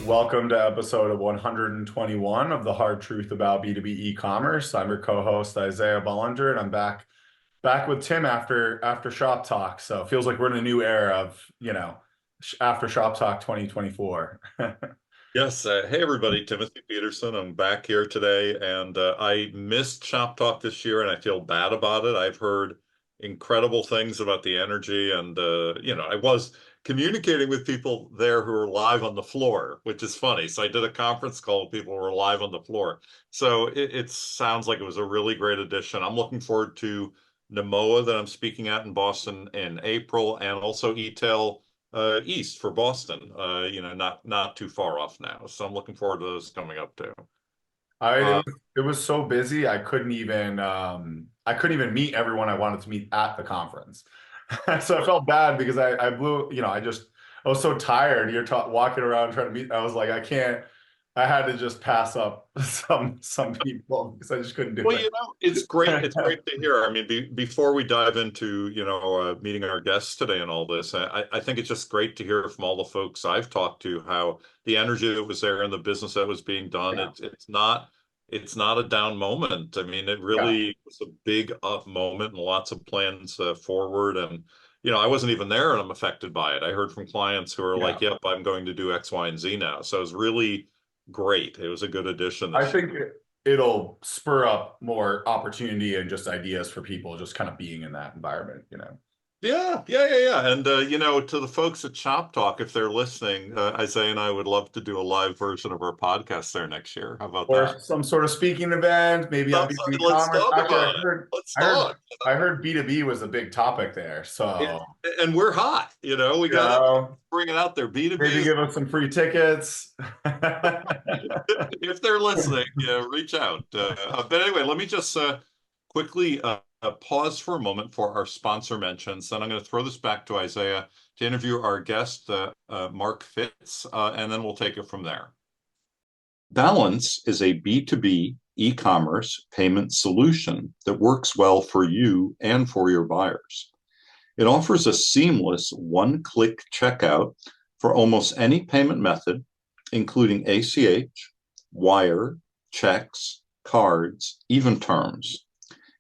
Welcome to episode 121 of the Hard Truth About B2B e-commerce. I'm your co-host Isaiah Bollinger, and I'm back with Tim after Shop Talk. So it feels like we're in a new era of, after Shop Talk 2024. Yes. Hey, everybody. Timothy Peterson. I'm back here today, and I missed Shop Talk this year, and I feel bad about it. I've heard incredible things about the energy, and I was communicating with people there who were live on the floor, which is funny. So I did a conference call with people who were live on the floor. So it sounds like it was a really great addition. I'm looking forward to NMOA that I'm speaking at in Boston in April, and also eTail East for Boston, not too far off now. So I'm looking forward to those coming up too. It was so busy I couldn't even meet everyone I wanted to meet at the conference. So I felt bad because I blew, I was so tired. You're walking around trying to meet. I was like, I had to just pass up some people because I just couldn't do it. It's great. It's great to hear. I mean, before we dive into, meeting our guests today and all this, I think it's just great to hear from all the folks I've talked to how the energy that was there and the business that was being done. Yeah. It's not a down moment. I mean, it really was a big up moment and lots of plans forward. And, I wasn't even there and I'm affected by it. I heard from clients who are like, yep, I'm going to do X, Y, and Z now. So it was really great. It was a good addition. I think it'll spur up more opportunity and just ideas for people just kind of being in that environment, Yeah. And, to the folks at Shop Talk, if they're listening, Isaiah and I would love to do a live version of our podcast there next year. How about that? Or some sort of speaking event, maybe on B2B Let's Commerce. talk about it. Let's talk. I heard B2B was a big topic there. So, and we're hot, we got to bring it out there. B2B. Maybe give us some free tickets. If they're listening, reach out. But anyway, let me just quickly pause for a moment for our sponsor mentions. Then I'm going to throw this back to Isaiah to interview our guest, Mark Fitz, and then we'll take it from there. Balance is a B2B e-commerce payment solution that works well for you and for your buyers. It offers a seamless one-click checkout for almost any payment method, including ACH, wire, checks, cards, even terms.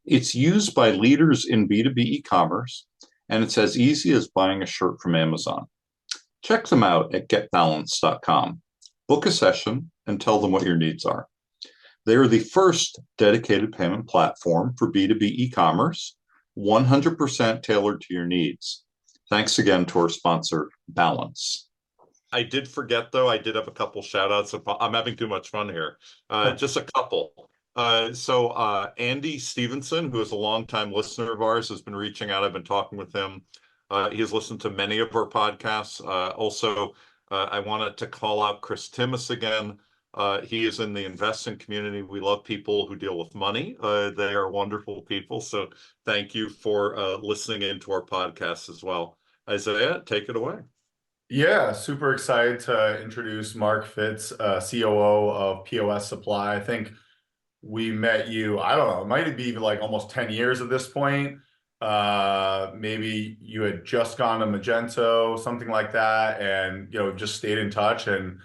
It's used by leaders in B2B e-commerce, and it's as easy as buying a shirt from Amazon. Check them out at getbalance.com. Book a session and tell them what your needs are. They are the first dedicated payment platform for B2B e-commerce, 100% tailored to your needs. Thanks again to our sponsor, Balance. I did forget, though, I did have a couple shout outs. I'm having too much fun here. Just a couple. So Andy Stevenson, who is a longtime listener of ours, has been reaching out. I've been talking with him. He has listened to many of our podcasts. Also, I wanted to call out Chris Timmis again. He is in the investing community. We love people who deal with money. They are wonderful people. So thank you for listening into our podcast as well. Isaiah, take it away. Yeah, super excited to introduce Mark Fitz, COO of Pos Supply. I think we met you, I don't know, it might be even like almost 10 years at this point. Maybe you had just gone to Magento, something like that, and just stayed in touch. And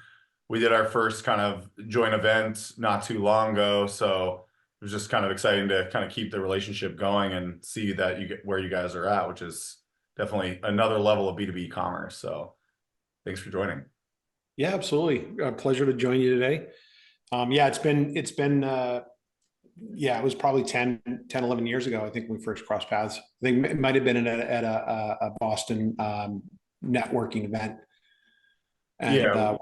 we did our first kind of joint event not too long ago. So it was just kind of exciting to kind of keep the relationship going and see that you get where you guys are at, which is definitely another level of B2B commerce. So thanks for joining. Yeah, absolutely. A pleasure to join you today. It was probably 10, 11 years ago, I think, when we first crossed paths. I think it might have been at a Boston networking event. And,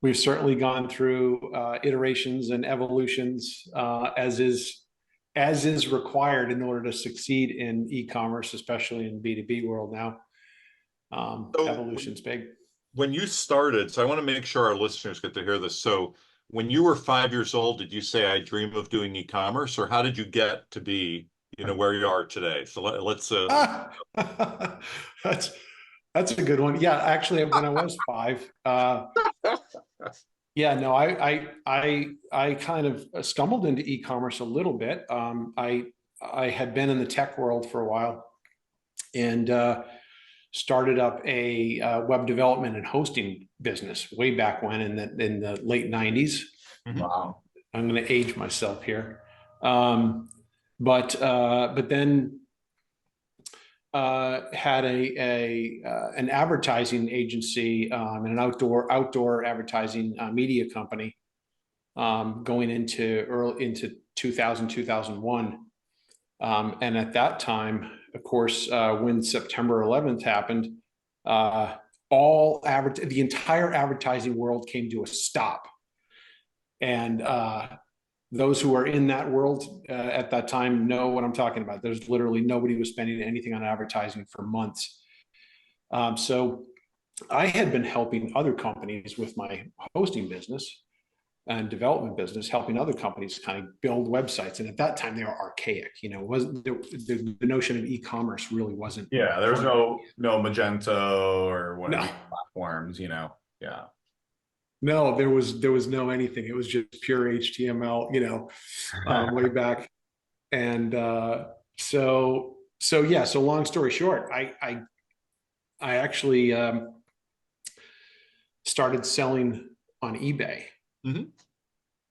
we've certainly gone through iterations and evolutions as is required in order to succeed in e-commerce, especially in B2B world now. Evolution's big. When you started, so I want to make sure our listeners get to hear this. So when you were 5 years old, did you say, I dream of doing e-commerce, or how did you get to be, where you are today? So let's. That's a good one. Yeah, actually, when I was 5, I kind of stumbled into e-commerce a little bit. I had been in the tech world for a while, and started up a web development and hosting business way back when in the late 90s. Wow. I'm going to age myself here. But then had an advertising agency and an outdoor advertising media company going into 2000, 2001. And at that time, of course, when September 11th happened, the entire advertising world came to a stop. And those who are in that world at that time know what I'm talking about. There's literally nobody was spending anything on advertising for months. So I had been helping other companies with my hosting business and development business, helping other companies kind of build websites. And at that time, they were archaic. Wasn't the notion of e-commerce really wasn't. Yeah, there was no Magento or one of No. these platforms, Yeah. No, there was no anything. It was just pure HTML, way back. And so long story short, I actually started selling on eBay. Mm-hmm.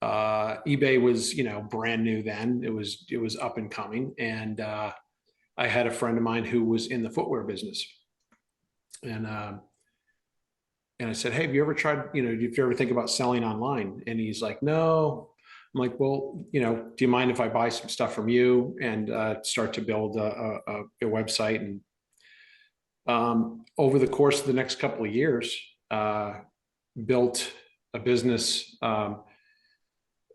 eBay was, brand new then. It was up and coming. And I had a friend of mine who was in the footwear business. And I said, hey, have you ever tried, if you ever think about selling online? And he's like, no. I'm like, well, do you mind if I buy some stuff from you and start to build a website? And over the course of the next couple of years, built a business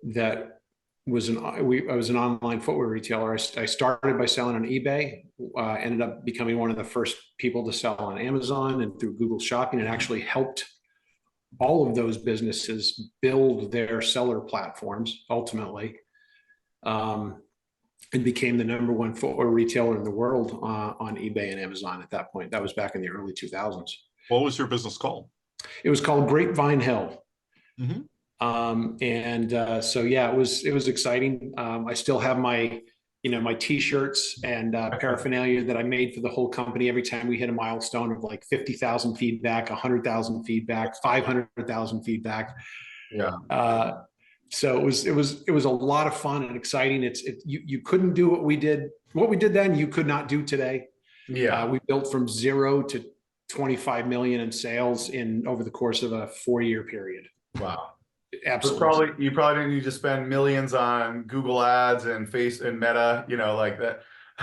that was I was an online footwear retailer. I started by selling on eBay, ended up becoming one of the first people to sell on Amazon and through Google Shopping, and actually helped all of those businesses build their seller platforms ultimately, and became the #1 footwear retailer in the world on eBay and Amazon at that point. That was back in the early 2000s. What was your business called? It was called Grapevine Hill. Mm-hmm. So yeah, it was exciting. I still have my t-shirts and paraphernalia that I made for the whole company. Every time we hit a milestone of like 50,000 feedback, 100,000 feedback, 500,000 feedback. Yeah. So it was a lot of fun and exciting. You couldn't do what we did then. You could not do today. Yeah. We built from 0 to 25 million in sales over the course of a 4-year period. Wow. Absolutely. You probably didn't need to spend millions on Google ads and Meta, like that.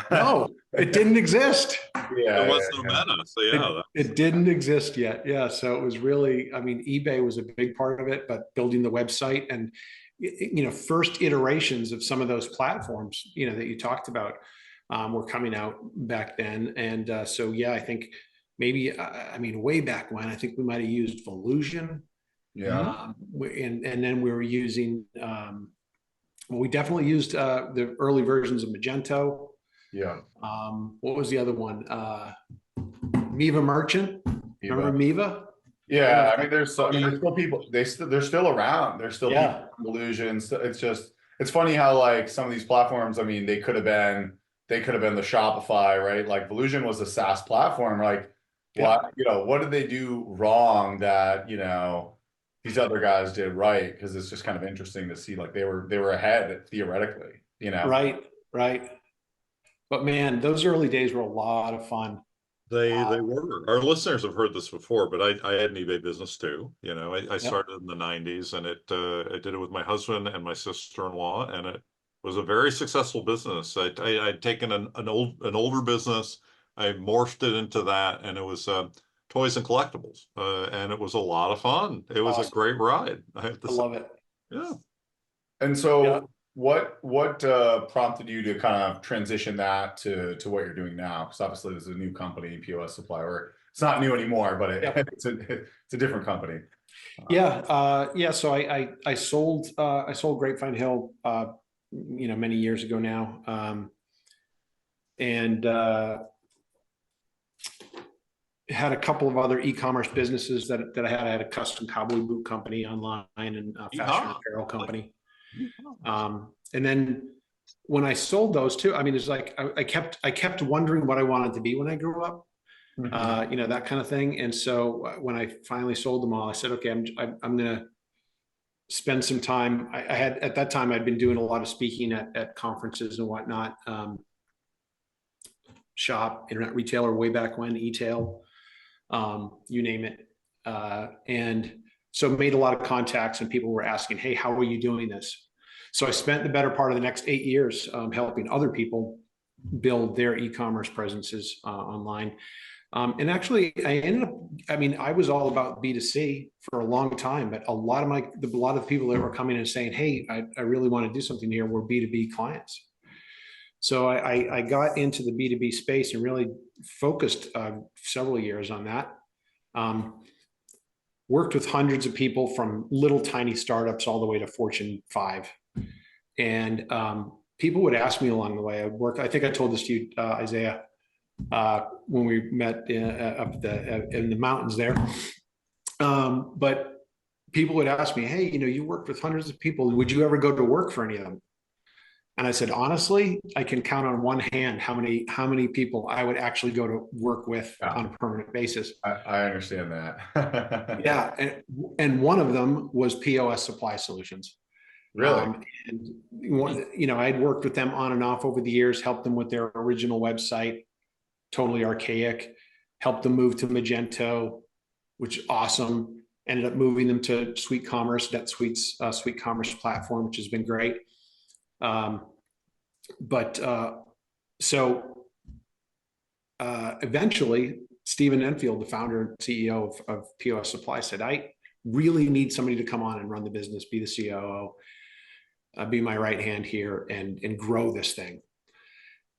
No, it didn't exist. Yeah. There was no Meta, so yeah. It didn't exist yet. Yeah. So it was really, eBay was a big part of it, but building the website and, first iterations of some of those platforms, that you talked about were coming out back then. And so, yeah, I think maybe, way back when, I think we might have used Volusion. Yeah. And then we were using, we definitely used the early versions of Magento. Yeah. What was the other one? Miva Merchant. Remember Miva? Yeah. There's still people, they're still around. There's still people illusions. It's funny how like some of these platforms, they could have been the Shopify, right? Like Volusion was a SaaS platform. Like what did they do wrong that, these other guys did right? Because it's just kind of interesting to see like they were ahead theoretically, Right. But man, those early days were a lot of fun. They were. Our listeners have heard this before, but I had an eBay business too. I started in the 90s, and I did it with my husband and my sister-in-law, and it was a very successful business. I'd taken an older business, I morphed it into that, and it was toys and collectibles, and it was a lot of fun. It was a great ride. I have to say. Love it. Yeah. And so what prompted you to kind of transition that to what you're doing now? Because obviously this is a new company, POS Supply, or it's not new anymore, but it's a different company. So I sold Grapevine Hill many years ago now, and had a couple of other e-commerce businesses that I had. I had a custom cowboy boot company online and a fashion apparel company. And then when I sold those too, I mean, it's like I kept wondering what I wanted to be when I grew up, you know, that kind of thing. And so when I finally sold them all, I said, okay, I'm going to spend some time. I had, at that time, I'd been doing a lot of speaking at conferences and whatnot. Shop, internet retailer, way back when, e-tail, you name it. And so made a lot of contacts, and people were asking, hey, how are you doing this? So I spent the better part of the next 8 years helping other people build their e-commerce presences online. And actually, I ended up, I mean, I was all about B2C for a long time, but a lot of people that were coming and saying, hey, I really want to do something here were B2B clients. So I got into the B2B space and really focused several years on that. Worked with hundreds of people from little tiny startups all the way to Fortune 5. And people would ask me along the way. I think I told this to you, Isaiah, when we met up in the mountains there. But people would ask me, hey, you know, you worked with hundreds of people. Would you ever go to work for any of them? And I said, honestly, I can count on one hand how many people I would actually go to work with on a permanent basis. I understand that. Yeah, and one of them was POS Supply Solutions. Really? And you know, I'd worked with them on and off over the years, helped them with their original website, totally archaic, helped them move to Magento, which is awesome. Ended up moving them to SuiteCommerce, Netsuite's SuiteCommerce platform, which has been great. Eventually, Stephen Enfield, the founder and CEO of POS Supply, said, I really need somebody to come on and run the business, be the COO, be my right hand here and grow this thing.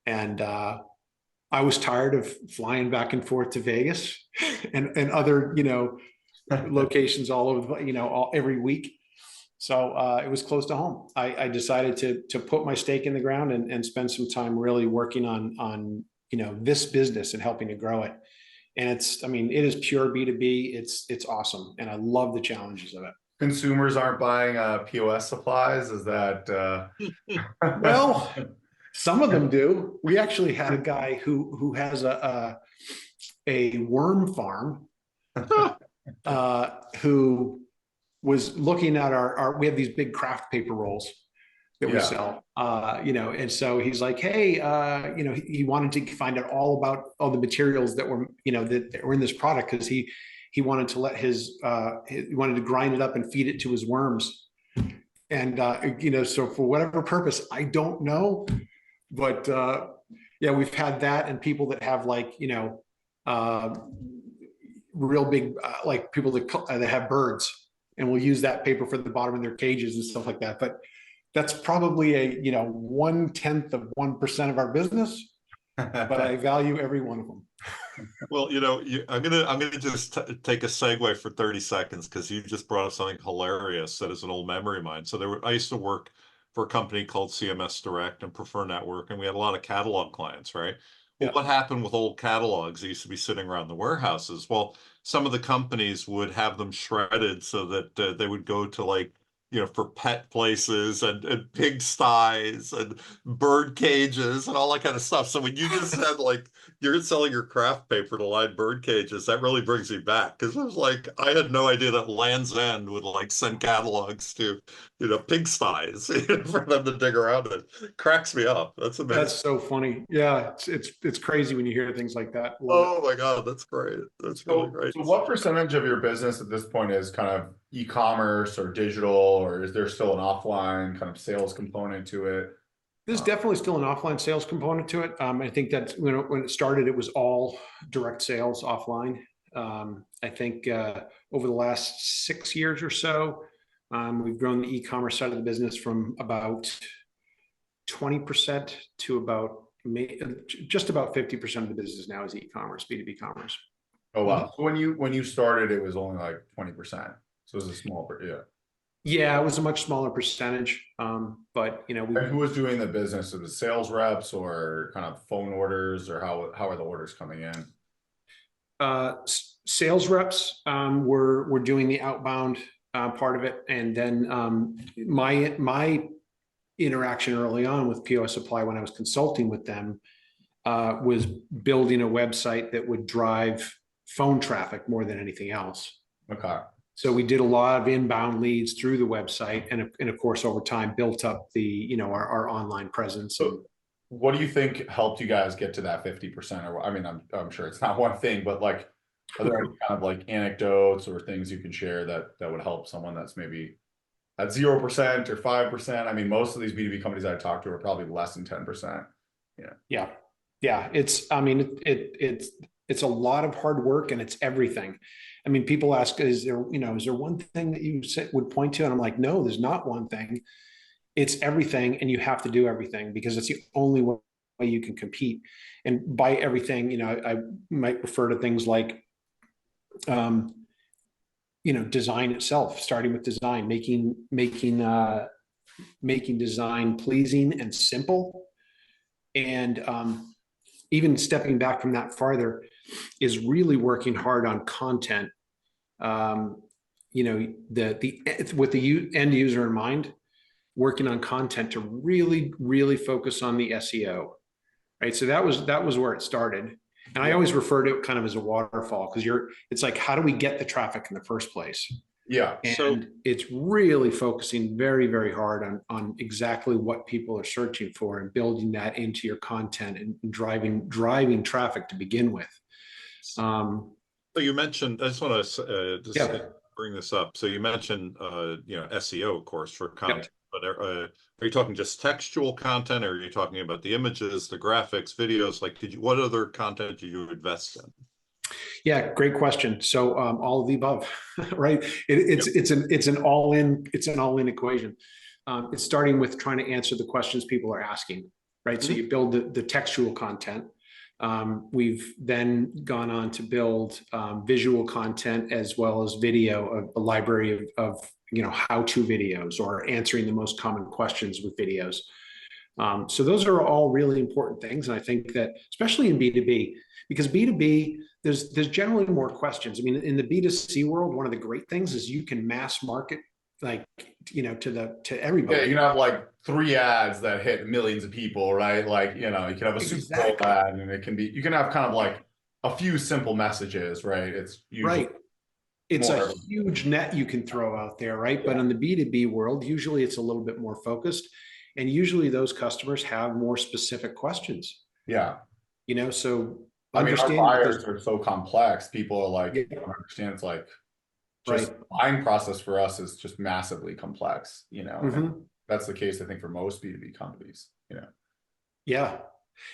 And I was tired of flying back and forth to Vegas and other, you know, locations all over, you know, every week. So it was close to home. I decided to put my stake in the ground and spend some time really working on you know, this business and helping to grow it. And it is pure B2B. It's awesome, and I love the challenges of it. Consumers aren't buying POS supplies. Is that well? Some of them do. We actually had a guy who has a worm farm who was looking at we have these big craft paper rolls that we sell, you know, and so he's like, hey, you know, he wanted to find out all about all the materials that were, you know, that were in this product, because he wanted to let he wanted to grind it up and feed it to his worms. And, you know, so for whatever purpose, I don't know, but yeah, we've had that, and people that have, like, you know, real big, like people that have birds, and will use that paper for the bottom of their cages and stuff like that. But that's probably a, you know, 1/10 of 1% of our business, but I value every one of them. Well, you know, I'm gonna just take a segue for 30 seconds, because you just brought up something hilarious that is an old memory of mine. So I used to work for a company called CMS Direct and Prefer Network, and we had a lot of catalog clients, right? Well, what happened with old catalogs? They used to be sitting around the warehouses. Well, some of the companies would have them shredded so that they would go to, like, you know, for pet places and pig sties and bird cages and all that kind of stuff. So when you just said, like, you're selling your craft paper to line bird cages, that really brings me back, because it was like, I had no idea that Land's End would, like, send catalogs to, you know, pig sties for them to dig around. It cracks me up. That's amazing. That's so funny. Yeah, it's crazy when you hear things like that. Oh my God, that's great. That's really great. So what percentage of your business at this point is kind of e-commerce or digital, or is there still an offline kind of sales component to it? There's definitely still an offline sales component to it. I think that when it started, it was all direct sales offline. I think over the last 6 years or so, we've grown the e-commerce side of the business from about 20% to about just about 50% of the business now is e-commerce, B2B commerce. Oh wow! So when you started, it was only like 20%. So it was a small, yeah. Yeah, it was a much smaller percentage, but you know, and who was doing the business? Was it sales reps or kind of phone orders, or how are the orders coming in? Sales reps were doing the outbound part of it, and then my interaction early on with POS Supply when I was consulting with them was building a website that would drive phone traffic more than anything else. Okay. So we did a lot of inbound leads through the website, and of course, over time, built up the our online presence. So what do you think helped you guys get to that 50%? Or I mean, I'm sure it's not one thing, but like, are there any kind of like anecdotes or things you can share that would help someone that's maybe at 0% or 5%? I mean, most of these B2B companies I talk to are probably less than 10%. Yeah. It's it's a lot of hard work, and it's everything. I mean, people ask, is there one thing that you would point to? And I'm like, no, there's not one thing. It's everything, and you have to do everything because it's the only way you can compete. And by everything, I might refer to things like, design itself, starting with design, making design pleasing and simple. And even stepping back from that farther is really working hard on content. With the end user in mind, working on content to really, really focus on the SEO, right? So that was where it started. And I always refer to it kind of as a waterfall, because it's like, how do we get the traffic in the first place? Yeah. And it's really focusing very, very hard on exactly what people are searching for and building that into your content and driving traffic to begin with. So you mentioned, I just want to bring this up. So you mentioned, SEO, of course, for content, but are you talking just textual content, or are you talking about the images, the graphics, videos? Like, what other content did you invest in? Yeah, great question. So all of the above, right? It's an all-in equation. It's starting with trying to answer the questions people are asking, right? Mm-hmm. So you build the textual content. We've then gone on to build visual content as well as video, a library of how-to videos or answering the most common questions with videos. So those are all really important things. And I think that especially in B2B, because B2B, there's generally more questions. I mean, in the B2C world, one of the great things is you can mass market, like, to everybody. Yeah, you can have like 3 ads that hit millions of people, right? Like, you can have a Super Bowl ad, and you can have kind of like a few simple messages, right? It's usually right. It's a huge net you can throw out there, right? Yeah. But in the B2B world, usually it's a little bit more focused, and usually those customers have more specific questions. Yeah. So I mean, our buyers are so complex. People are like, you don't understand. It's like, just the buying process for us is just massively complex, Mm-hmm. And that's the case, I think, for most B2B companies, Yeah.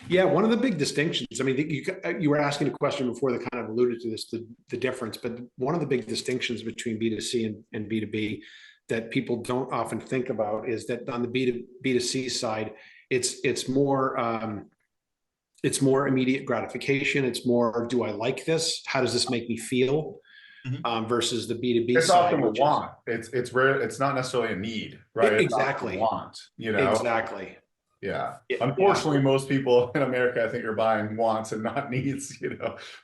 Yeah. One of the big distinctions, I mean, you were asking a question before that kind of alluded to this, the difference, but one of the big distinctions between B2C and B2B that people don't often think about is that on the B2C side, it's more immediate gratification. It's more, do I like this? How does this make me feel? Mm-hmm. Versus the B2B it's side. It's often a want. It's rare. It's not necessarily a need, right? Exactly. It's want, Exactly. Yeah. Unfortunately, most people in America, I think, are buying wants and not needs.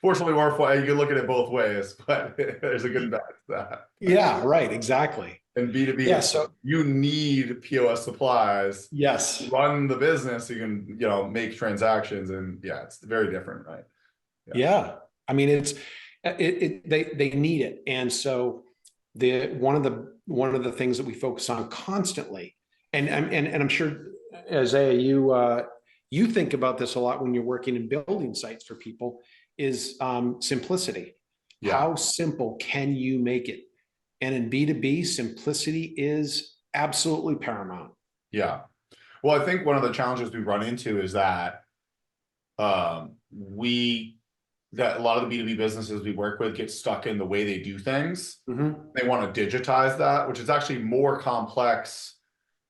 Fortunately, you can look at it both ways, but there's a good and bad to that. Yeah. Right. Exactly. And B2B, so you need POS supplies. Yes. To run the business, so you can make transactions, and it's very different, right? Yeah. I mean, they need it, and so one of the things that we focus on constantly, and I'm sure, Isaiah, you think about this a lot when you're working and building sites for people, is simplicity. Yeah. How simple can you make it? And in B2B, simplicity is absolutely paramount. Yeah. Well, I think one of the challenges we run into is that that a lot of the B2B businesses we work with get stuck in the way they do things. Mm-hmm. They want to digitize that, which is actually more complex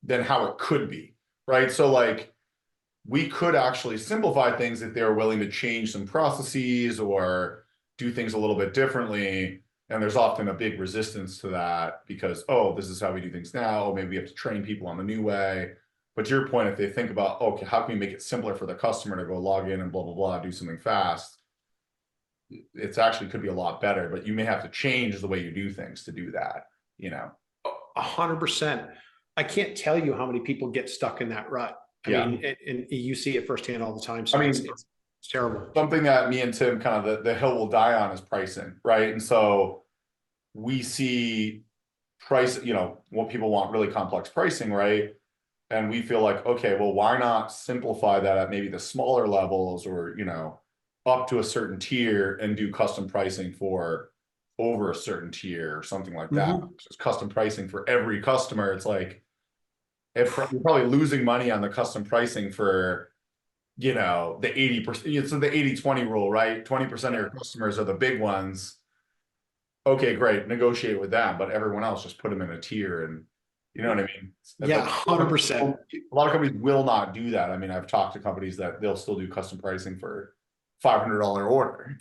than how it could be, right? So like, we could actually simplify things if they're willing to change some processes or do things a little bit differently. And there's often a big resistance to that because, this is how we do things now. Maybe we have to train people on the new way. But to your point, if they think about, okay, how can we make it simpler for the customer to go log in and blah, blah, blah, do something fast, it's actually could be a lot better, but you may have to change the way you do things to do that, 100%. I can't tell you how many people get stuck in that rut. I Yeah. mean, and you see it firsthand all the time. So I mean, it's terrible. something that me and Tim kind of the hill will die on is pricing, right? And so we see price, what people want really complex pricing, right? And we feel like, okay, well, why not simplify that at maybe the smaller levels or, up to a certain tier and do custom pricing for over a certain tier or something like that. Just custom pricing for every customer. It's like, if you're probably losing money on the custom pricing for, the 80%, so the 80-20 rule, right? 20% of your customers are the big ones. Okay, great, negotiate with them, but everyone else just put them in a tier, and you know what I mean? Yeah, 100%. A lot of companies will not do that. I mean, I've talked to companies that they'll still do custom pricing for $500 order,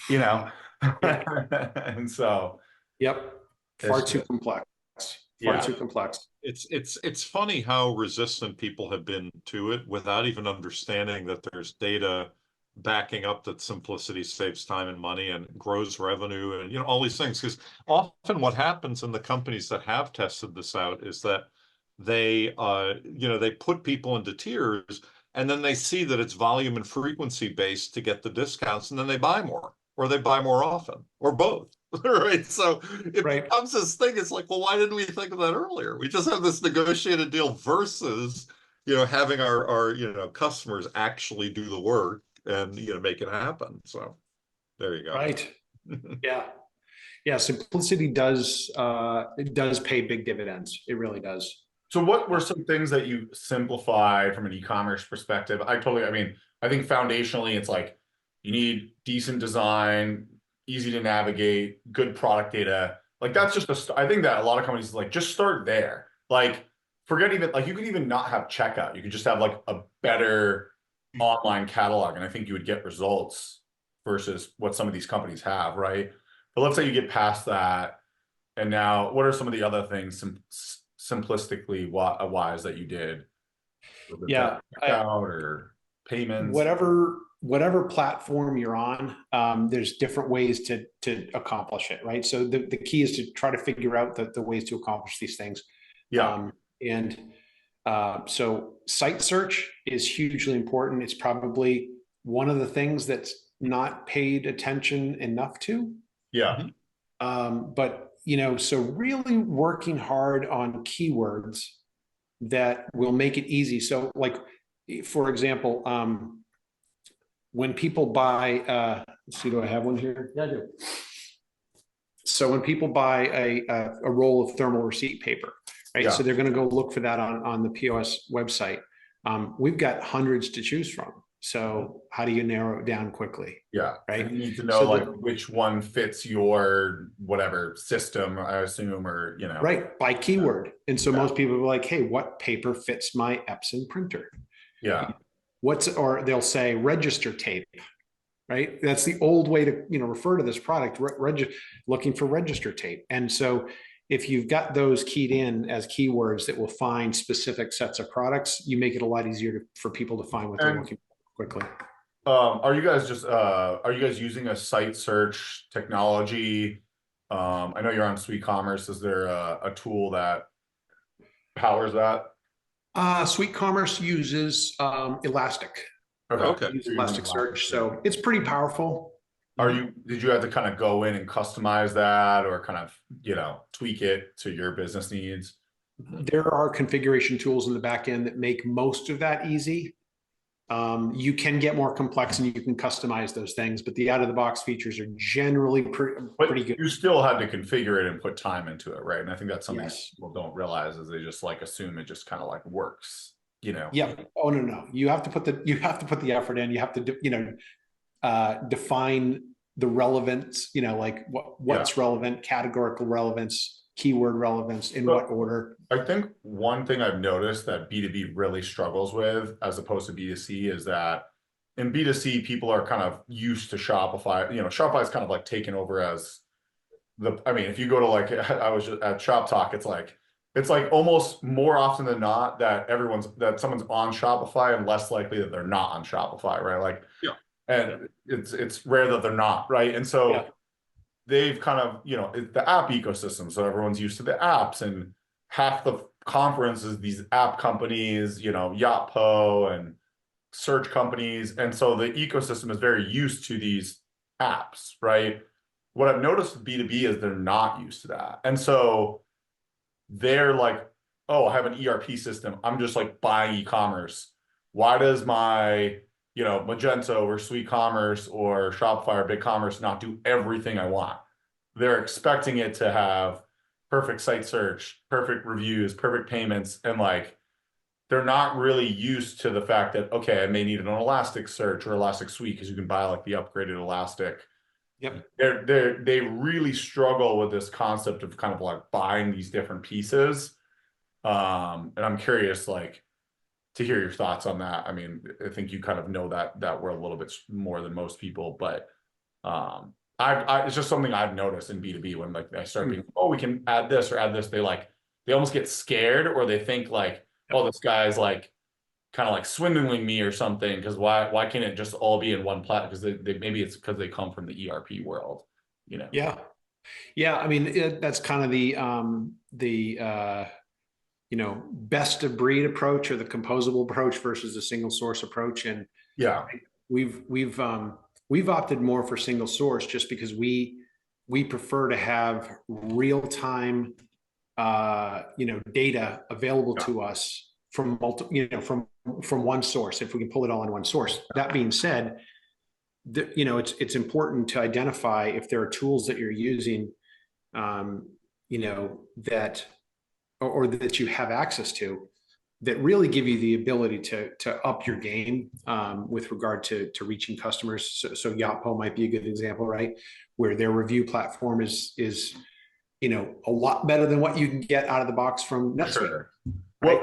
and so. Yep. Far too complex. Far too complex. It's funny how resistant people have been to it without even understanding that there's data backing up that simplicity saves time and money and grows revenue and all these things. Because often what happens in the companies that have tested this out is that they they put people into tiers, and then they see that it's volume and frequency based to get the discounts, and then they buy more, or they buy more often, or both. Right. So it becomes this thing. It's like, well, why didn't we think of that earlier? We just have this negotiated deal versus, having our customers actually do the work and, make it happen. So there you go. Right. Yeah. Yeah. Simplicity does pay big dividends. It really does. So what were some things that you simplified from an e-commerce perspective? I think foundationally, it's like you need decent design, easy to navigate, good product data. Like that's just I think that a lot of companies like just start there. Like forget even like you could even not have checkout. You could just have like a better online catalog, and I think you would get results versus what some of these companies have, right? But let's say you get past that, and now what are some of the other things simplistically wise that you did? Yeah, checkout or payments, whatever platform you're on, there's different ways to accomplish it, right? So the key is to try to figure out the ways to accomplish these things. Yeah. So site search is hugely important. It's probably one of the things that's not paid attention enough to. Yeah. But so really working hard on keywords that will make it easy. So like, for example, when people buy, let's see, do I have one here? Yeah, I do. So when people buy a roll of thermal receipt paper, right? Yeah. So they're going to go look for that on the POS website. We've got hundreds to choose from. So how do you narrow it down quickly? Yeah. Right. And you need to know which one fits your whatever system, I assume, or right, by keyword. And so most people are like, hey, what paper fits my Epson printer? Yeah. Or they'll say register tape, right? That's the old way to refer to this product, looking for register tape. And so if you've got those keyed in as keywords that will find specific sets of products, you make it a lot easier for people to find what they're looking for quickly. Are you guys using a site search technology? I know you're on SuiteCommerce. Is there a tool that powers that? SuiteCommerce uses Elastic. Okay. Use Elasticsearch, so it's pretty powerful. Did you have to kind of go in and customize that, or kind of tweak it to your business needs? There are configuration tools in the back end that make most of that easy. You can get more complex and you can customize those things, but the out-of-the-box features are generally pretty good. You still had to configure it and put time into it, right? And I think that's something Yes. people don't realize, is they just like assume it just kind of like works, Yeah. Oh no. You have to put the effort in. You have to define the relevance. Like what's relevant, categorical relevance, keyword relevance, in what order. I think one thing I've noticed that B2B really struggles with, as opposed to B2C, is that in B2C, people are kind of used to Shopify. Shopify is kind of like taken over as if you go to I was just at Shop Talk, it's like almost more often than not that someone's on Shopify, and less likely that they're not on Shopify, right? And it's rare that they're not, right? And so they've kind of, the app ecosystem. So everyone's used to the apps, and half the conferences, these app companies, Yotpo and search companies. And so the ecosystem is very used to these apps, right? What I've noticed with B2B is they're not used to that. And so they're like, oh, I have an ERP system. I'm just like buying e-commerce. Why does my, Magento or SuiteCommerce or Shopify or BigCommerce not do everything I want? They're expecting it to have perfect site search, perfect reviews, perfect payments, and like they're not really used to the fact that, okay, I may need an Elasticsearch or Elastic Suite because you can buy like the upgraded Elastic. Yep. They really struggle with this concept of kind of like buying these different pieces. And I'm curious, like, to hear your thoughts on that. I mean, I think you kind of know that world a little bit more than most people, but it's just something I've noticed in B2B when like I start being, oh, we can add this or add this. They almost get scared, or they think like, oh, this guy's like kind of like swindling me or something, because why can't it just all be in one platform? Because they maybe it's because they come from the ERP world, Yeah. I mean, that's kind of the best of breed approach, or the composable approach versus the single source approach. And yeah, we've opted more for single source just because we prefer to have real time data available to us from from one source, if we can pull it all in one source. That being said, it's important to identify if there are tools that you're using that or that you have access to that really give you the ability to up your game with regard to reaching customers. So Yotpo might be a good example, right? Where their review platform is a lot better than what you can get out of the box from Netsuite. sure. Right?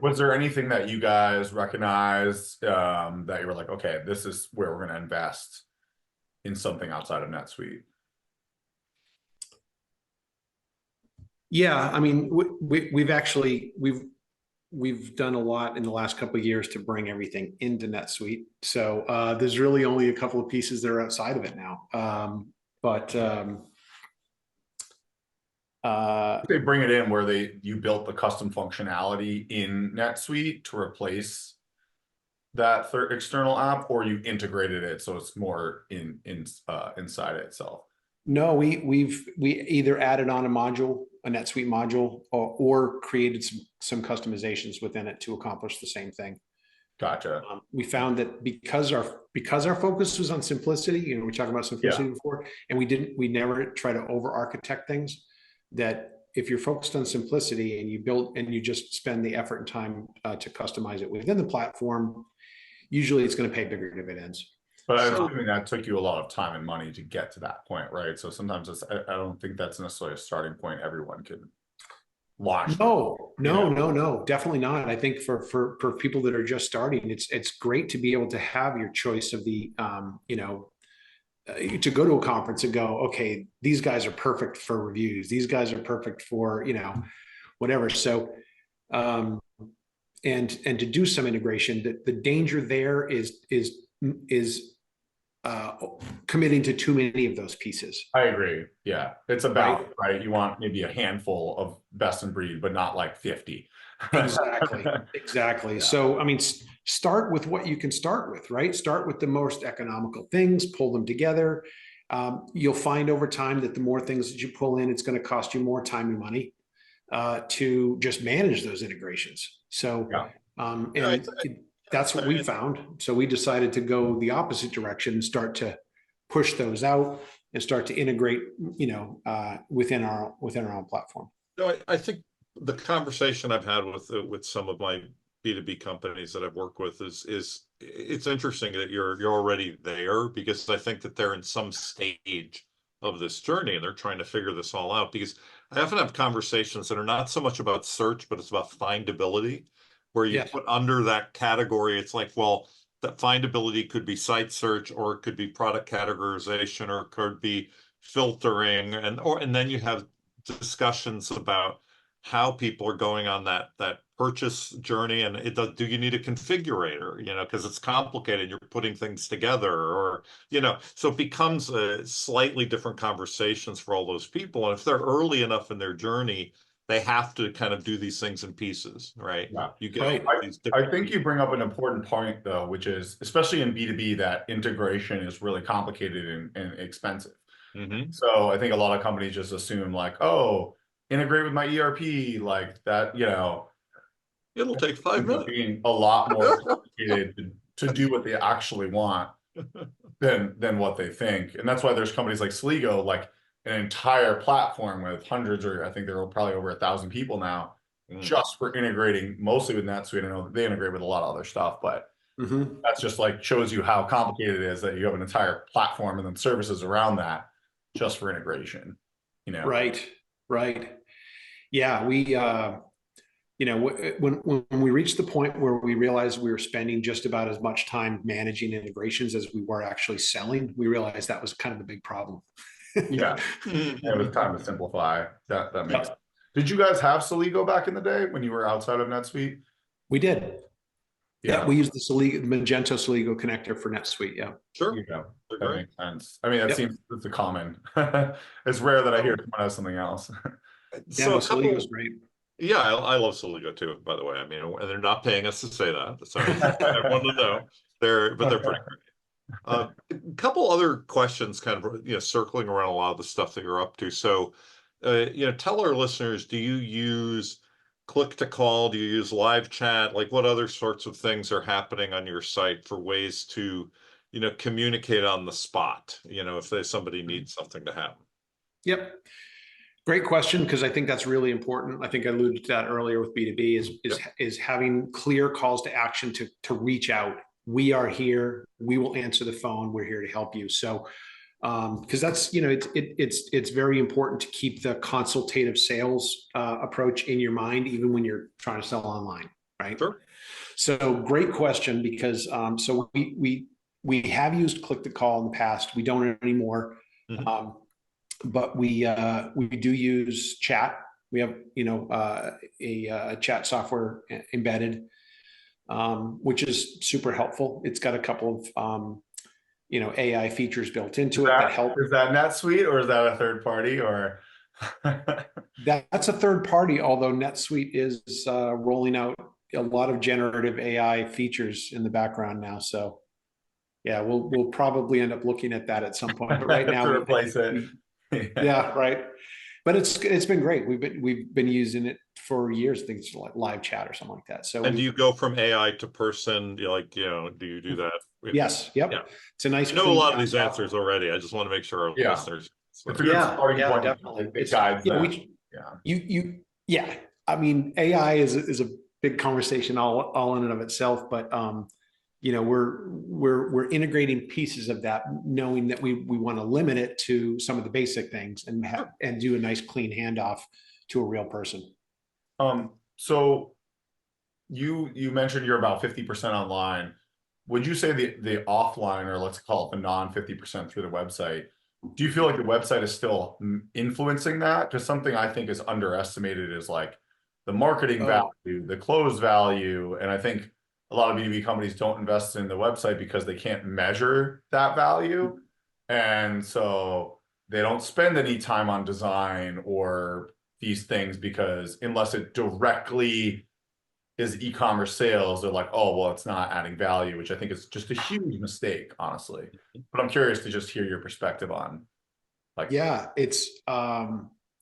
Was there anything that you guys recognized that you were like, okay, this is where we're going to invest in something outside of NetSuite? Yeah, I mean, we've done a lot in the last couple of years to bring everything into NetSuite. So there's really only a couple of pieces that are outside of it now. They bring it in where you built the custom functionality in NetSuite to replace that third external app, or you integrated it so it's more inside it itself? No, we either added on a NetSuite module, or created some customizations within it to accomplish the same thing. Gotcha. We found that because our focus was on simplicity, we talked about simplicity before, and we never try to over architect things, that if you're focused on simplicity and you build and you just spend the effort and time to customize it within the platform, usually it's going to pay bigger dividends. But I'm assuming that took you a lot of time and money to get to that point, right? So sometimes I don't think that's necessarily a starting point everyone can launch. No, definitely not. I think for people that are just starting, it's great to be able to have your choice of the to go to a conference and go, okay, these guys are perfect for reviews. These guys are perfect for, whatever. So, and to do some integration, the danger there is committing to too many of those pieces. I agree. Yeah. It's about, right? You want maybe a handful of best in breed, but not like 50. Exactly. Yeah. So, I mean, start with what you can start with, right? Start with the most economical things, pull them together. You'll find over time that the more things that you pull in, it's going to cost you more time and money to just manage those integrations. So, that's what we found. So we decided to go the opposite direction and start to push those out and start to integrate, within our own platform. No, I think the conversation I've had with some of my B2B companies that I've worked with is it's interesting that you're already there, because I think that they're in some stage of this journey and they're trying to figure this all out. Because I often have conversations that are not so much about search, but it's about findability, where you put under that category, it's like, well, that findability could be site search, or it could be product categorization, or it could be filtering, and then you have discussions about how people are going on that purchase journey, and do you need a configurator, because it's complicated, you're putting things together, or so it becomes a slightly different conversations for all those people. And if they're early enough in their journey they have to kind of do these things in pieces, right? Yeah. You get Right. these I different think you bring up an important point though, which is especially in B2B, that integration is really complicated and expensive. Mhm. So I think a lot of companies just assume like, oh, integrate with my ERP, like that, It'll take 5 ends up minutes. being a lot more complicated to do what they actually want than what they think. And that's why there's companies like Sligo, like an entire platform with hundreds, or I think there are probably over 1,000 people now, just for integrating mostly with NetSuite. I know they integrate with a lot of other stuff, but that's just like shows you how complicated it is that you have an entire platform and then services around that just for integration. Right. Yeah, when we reached the point where we realized we were spending just about as much time managing integrations as we were actually selling, we realized that was kind of the big problem. Yeah, it was time to simplify. That makes sense. Did you guys have Sligo back in the day when you were outside of NetSuite? We did. Yeah, we used the Magento Sligo connector for NetSuite. Yeah, Sure. That makes sense. I mean, that seems it's a common. It's rare that I hear someone has something else. So Sligo's great. Yeah, I love Sligo too, by the way. I mean, and they're not paying us to say that. So everyone to know. They're pretty great. A couple other questions kind of, circling around a lot of the stuff that you're up to. So, tell our listeners, do you use click to call? Do you use live chat? Like what other sorts of things are happening on your site for ways to, communicate on the spot, if somebody needs something to happen? Yep. Great question, because I think that's really important. I think I alluded to that earlier with B2B is having clear calls to action to reach out. We are here. We will answer the phone. We're here to help you. So, because that's it's very important to keep the consultative sales approach in your mind, even when you're trying to sell online, right? Sure. So, great question, because so we have used click to call in the past. We don't anymore. But we do use chat. We have a chat software embedded, which is super helpful. It's got a couple of AI features built into it that help. Is that NetSuite or is that a third party or? That's a third party, although NetSuite is rolling out a lot of generative AI features in the background now. So yeah, we'll probably end up looking at that at some point. But right now, to replace it. Yeah, right. But it's been great. We've been using it for years. Things like live chat or something like that. So, and do you go from AI to person? Do you do that? Yes. Yep. Yeah. It's a nice. I know a lot of these answers already. I just want to make sure our listeners. It's a good starting point. Definitely. It guides them. I mean, AI is a big conversation all in and of itself, but we're integrating pieces of that, knowing that we want to limit it to some of the basic things and do a nice clean handoff to a real person. So you mentioned you're about 50% online. Would you say the offline, or let's call it the non 50% through the website, do you feel like the website is still influencing that? Because something I think is underestimated is like the marketing value, the close value, and I think a lot of B2B companies don't invest in the website because they can't measure that value. And so they don't spend any time on design or these things, because unless it directly is e-commerce sales, they're like, oh, well, it's not adding value, which I think is just a huge mistake, honestly. But I'm curious to just hear your perspective on it's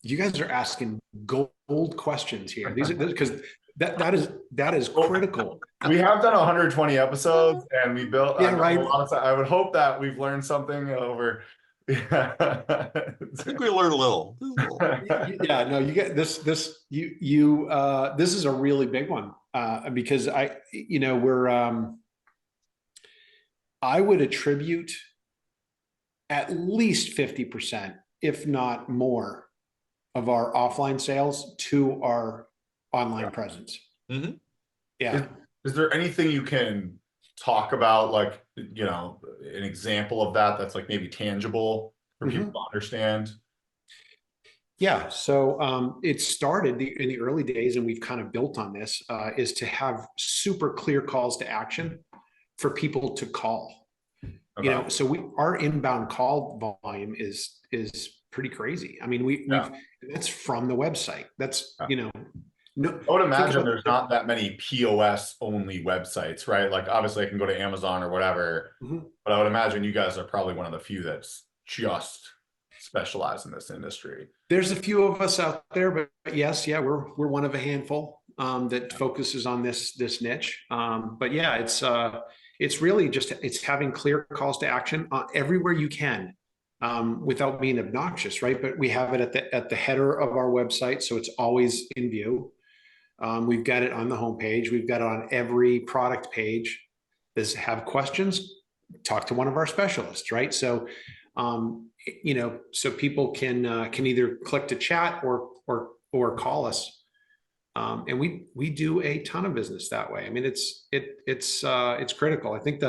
you guys are asking gold questions here. These are because that is critical. We have done 120 episodes and we built a lot of time. I would hope that we've learned something over. I think we learned a little. Yeah, no, you get this this is a really big one, because I would attribute at least 50%, if not more, of our offline sales to our online presence. Yeah. Is there anything you can talk about, like, an example of that's like maybe tangible for people to understand? Yeah. So it started in the early days, and we've kind of built on this, is to have super clear calls to action for people to call. So our inbound call volume is pretty crazy. I mean, that's from the website. That's, Yeah. No, I would imagine there's not that many POS only websites, right? Like obviously I can go to Amazon or whatever, but I would imagine you guys are probably one of the few that's just specialized in this industry. There's a few of us out there, but yes, yeah, we're one of a handful that focuses on this niche. But yeah, it's really just it's having clear calls to action everywhere you can. Without being obnoxious, right? But we have it at the header of our website, so it's always in view. We've got it on the homepage. We've got it on every product page. Does have questions? Talk to one of our specialists, right? So, so people can either click to chat or call us, and we do a ton of business that way. I mean, it's critical. I think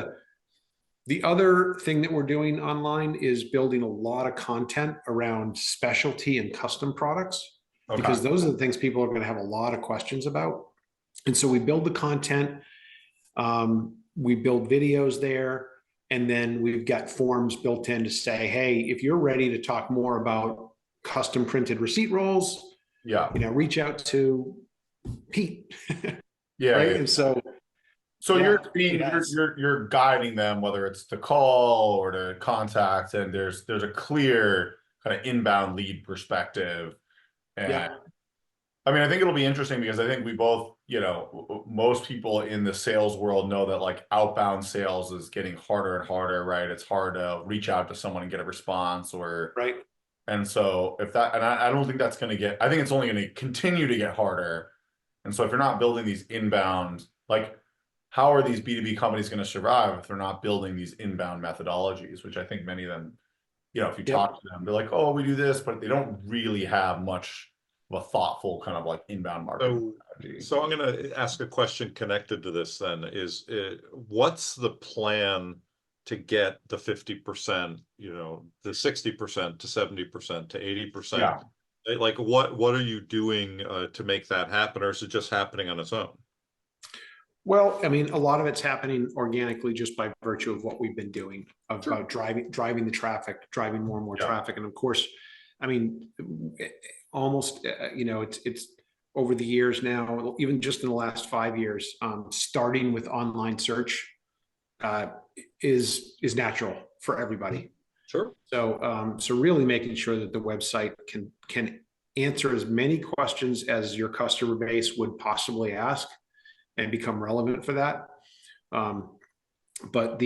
the other thing that we're doing online is building a lot of content around specialty and custom products. Okay. Because those are the things people are going to have a lot of questions about. And so we build the content, we build videos there, and then we've got forms built in to say, hey, if you're ready to talk more about custom printed receipt rolls, reach out to Pete. Right. And so you're guiding them, whether it's to call or to contact, and there's a clear kind of inbound lead perspective. And I mean, I think it'll be interesting because I think we both, most people in the sales world know that like outbound sales is getting harder and harder, right? It's hard to reach out to someone and get a response right. And so and I don't think that's going to I think it's only going to continue to get harder. And so if you're not building these inbound, like how are these B2B companies going to survive if they're not building these inbound methodologies, which I think many of them, if you talk to them, they're like, oh, we do this, but they don't really have much of a thoughtful kind of like inbound marketing strategy. So I'm going to ask a question connected to this then is what's the plan to get the 50%, the 60% to 70% to 80%? Yeah. Like what are you doing to make that happen, or is it just happening on its own? Well, I mean, a lot of it's happening organically just by virtue of what we've been doing about driving the traffic, driving more and more traffic. And of course, I mean, almost, it's over the years now, even just in the last 5 years, starting with online search is natural for everybody. Sure. So, so really making sure that the website can answer as many questions as your customer base would possibly ask and become relevant for that. But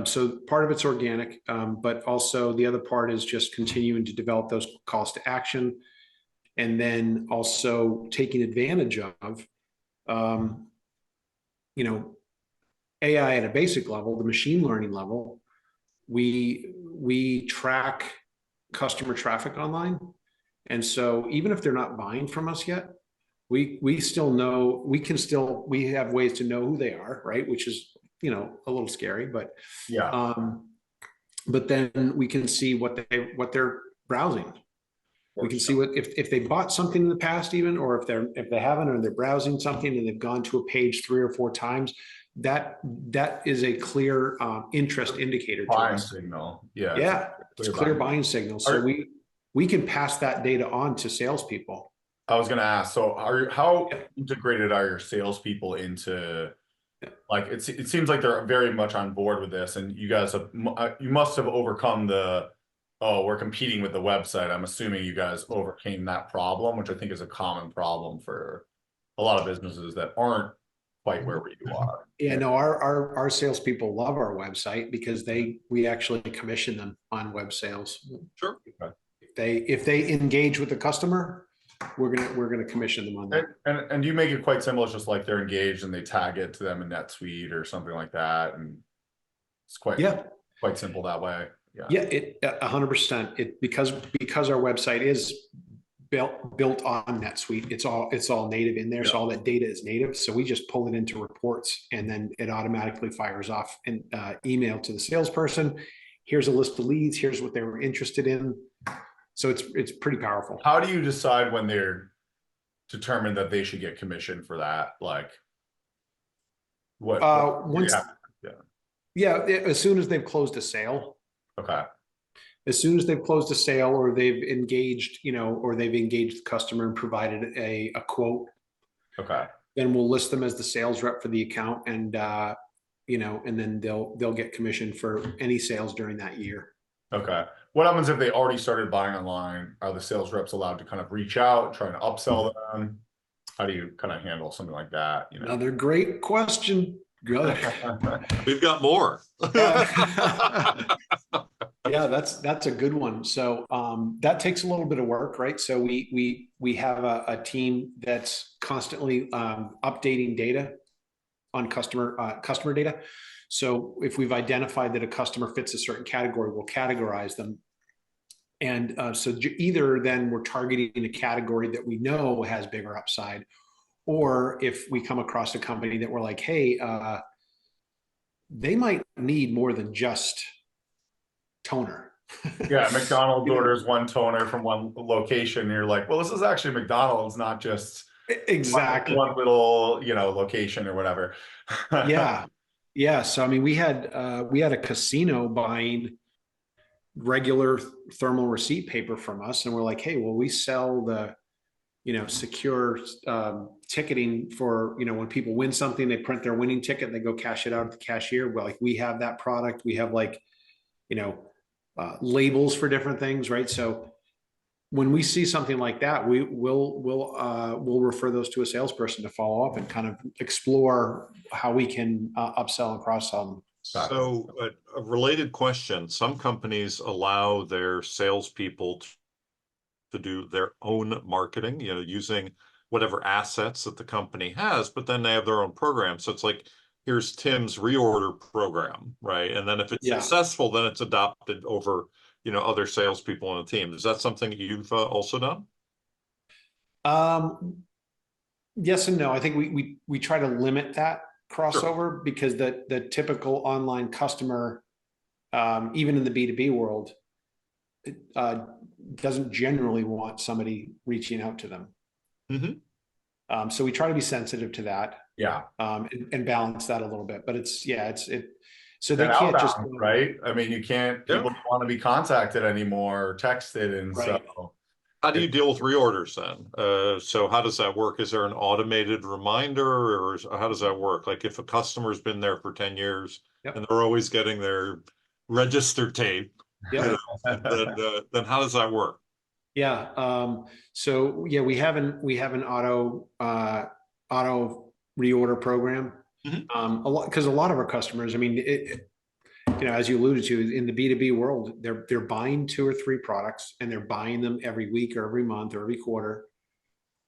so part of it's organic, but also the other part is just continuing to develop those calls to action, and then also taking advantage of, AI at a basic level, the machine learning level. We track customer traffic online, and so even if they're not buying from us yet, we still know, we have ways to know who they are, right? Which is, a little scary, but but then we can see what they're browsing. We can see what if they bought something in the past, even, or if they haven't, or they're browsing something and they've gone to a page 3 or 4 times. That is a clear interest indicator to us. Signal. It's clear buying signal. So we can pass that data on to salespeople. I was going to ask, so how integrated are your salespeople into, like, it seems like they're very much on board with this, and you guys you must have overcome we're competing with the website. I'm assuming you guys overcame that problem, which I think is a common problem for a lot of businesses that aren't quite where you are. Yeah, no, our salespeople love our website because we actually commission them on web sales. Sure. If they engage with the customer, we're gonna commission them on that. And you make it quite simple. It's just like they're engaged and they tag it to them in NetSuite or something like that, and it's quite simple that way. It 100%. Because our website is built on NetSuite. It's all native in there. So all that data is native. So we just pull it into reports, and then it automatically fires off an email to the salesperson. Here's a list of leads. Here's what they were interested in. So it's pretty powerful. How do you decide when they're determined that they should get commission for that? Like what? As soon as they've closed a sale. Okay. As soon as they've closed a sale or they've engaged, or they've engaged the customer and provided a quote, Okay. then we'll list them as the sales rep for the account, and and then they'll get commission for any sales during that year. Okay. What happens if they already started buying online? Are the sales reps allowed to kind of reach out, trying to upsell them? How do you kind of handle something like that? Another great question. We've got more. Yeah, that's a good one. So that takes a little bit of work, right? So we have a team that's constantly updating data on customer data. So if we've identified that a customer fits a certain category, we'll categorize them. And so either then we're targeting a category that we know has bigger upside, or if we come across a company that we're like, hey, they might need more than just toner. Yeah, McDonald's orders one toner from one location. And you're like, well, this is actually McDonald's, not just exactly one little, location or whatever. Yeah. So I mean, we had a casino buying regular thermal receipt paper from us, and we're like, hey, well, we sell the secure ticketing for when people win something, they print their winning ticket and they go cash it out at the cashier. Well, like, we have that product. We have labels for different things, right? So when we see something like that, we'll refer those to a salesperson to follow up and kind of explore how we can upsell and cross-sell them. So a related question: some companies allow their salespeople to do their own marketing, using whatever assets that the company has, but then they have their own program. So it's like, here's Tim's reorder program, right? And then if it's successful, then it's adopted over, other salespeople on the team. Is that something you've also done? Yes and no. I think we try to limit that crossover, Sure. because the typical online customer, even in the B2B world, doesn't generally want somebody reaching out to them. Mm-hmm. So we try to be sensitive to that. Yeah. And balance that a little bit, but so they can't outbound, just right. I mean, people don't want to be contacted anymore, or texted, and right. so. How do you deal with reorders then? So how does that work? Is there an automated reminder, or how does that work? Like, if a customer's been there for 10 years and they're always getting their register tape, then how does that work? Yeah. So yeah, we have an auto reorder program. Because a lot of our customers, I mean, as you alluded to, in the B2B world, they're buying 2 or 3 products, and they're buying them every week or every month or every quarter.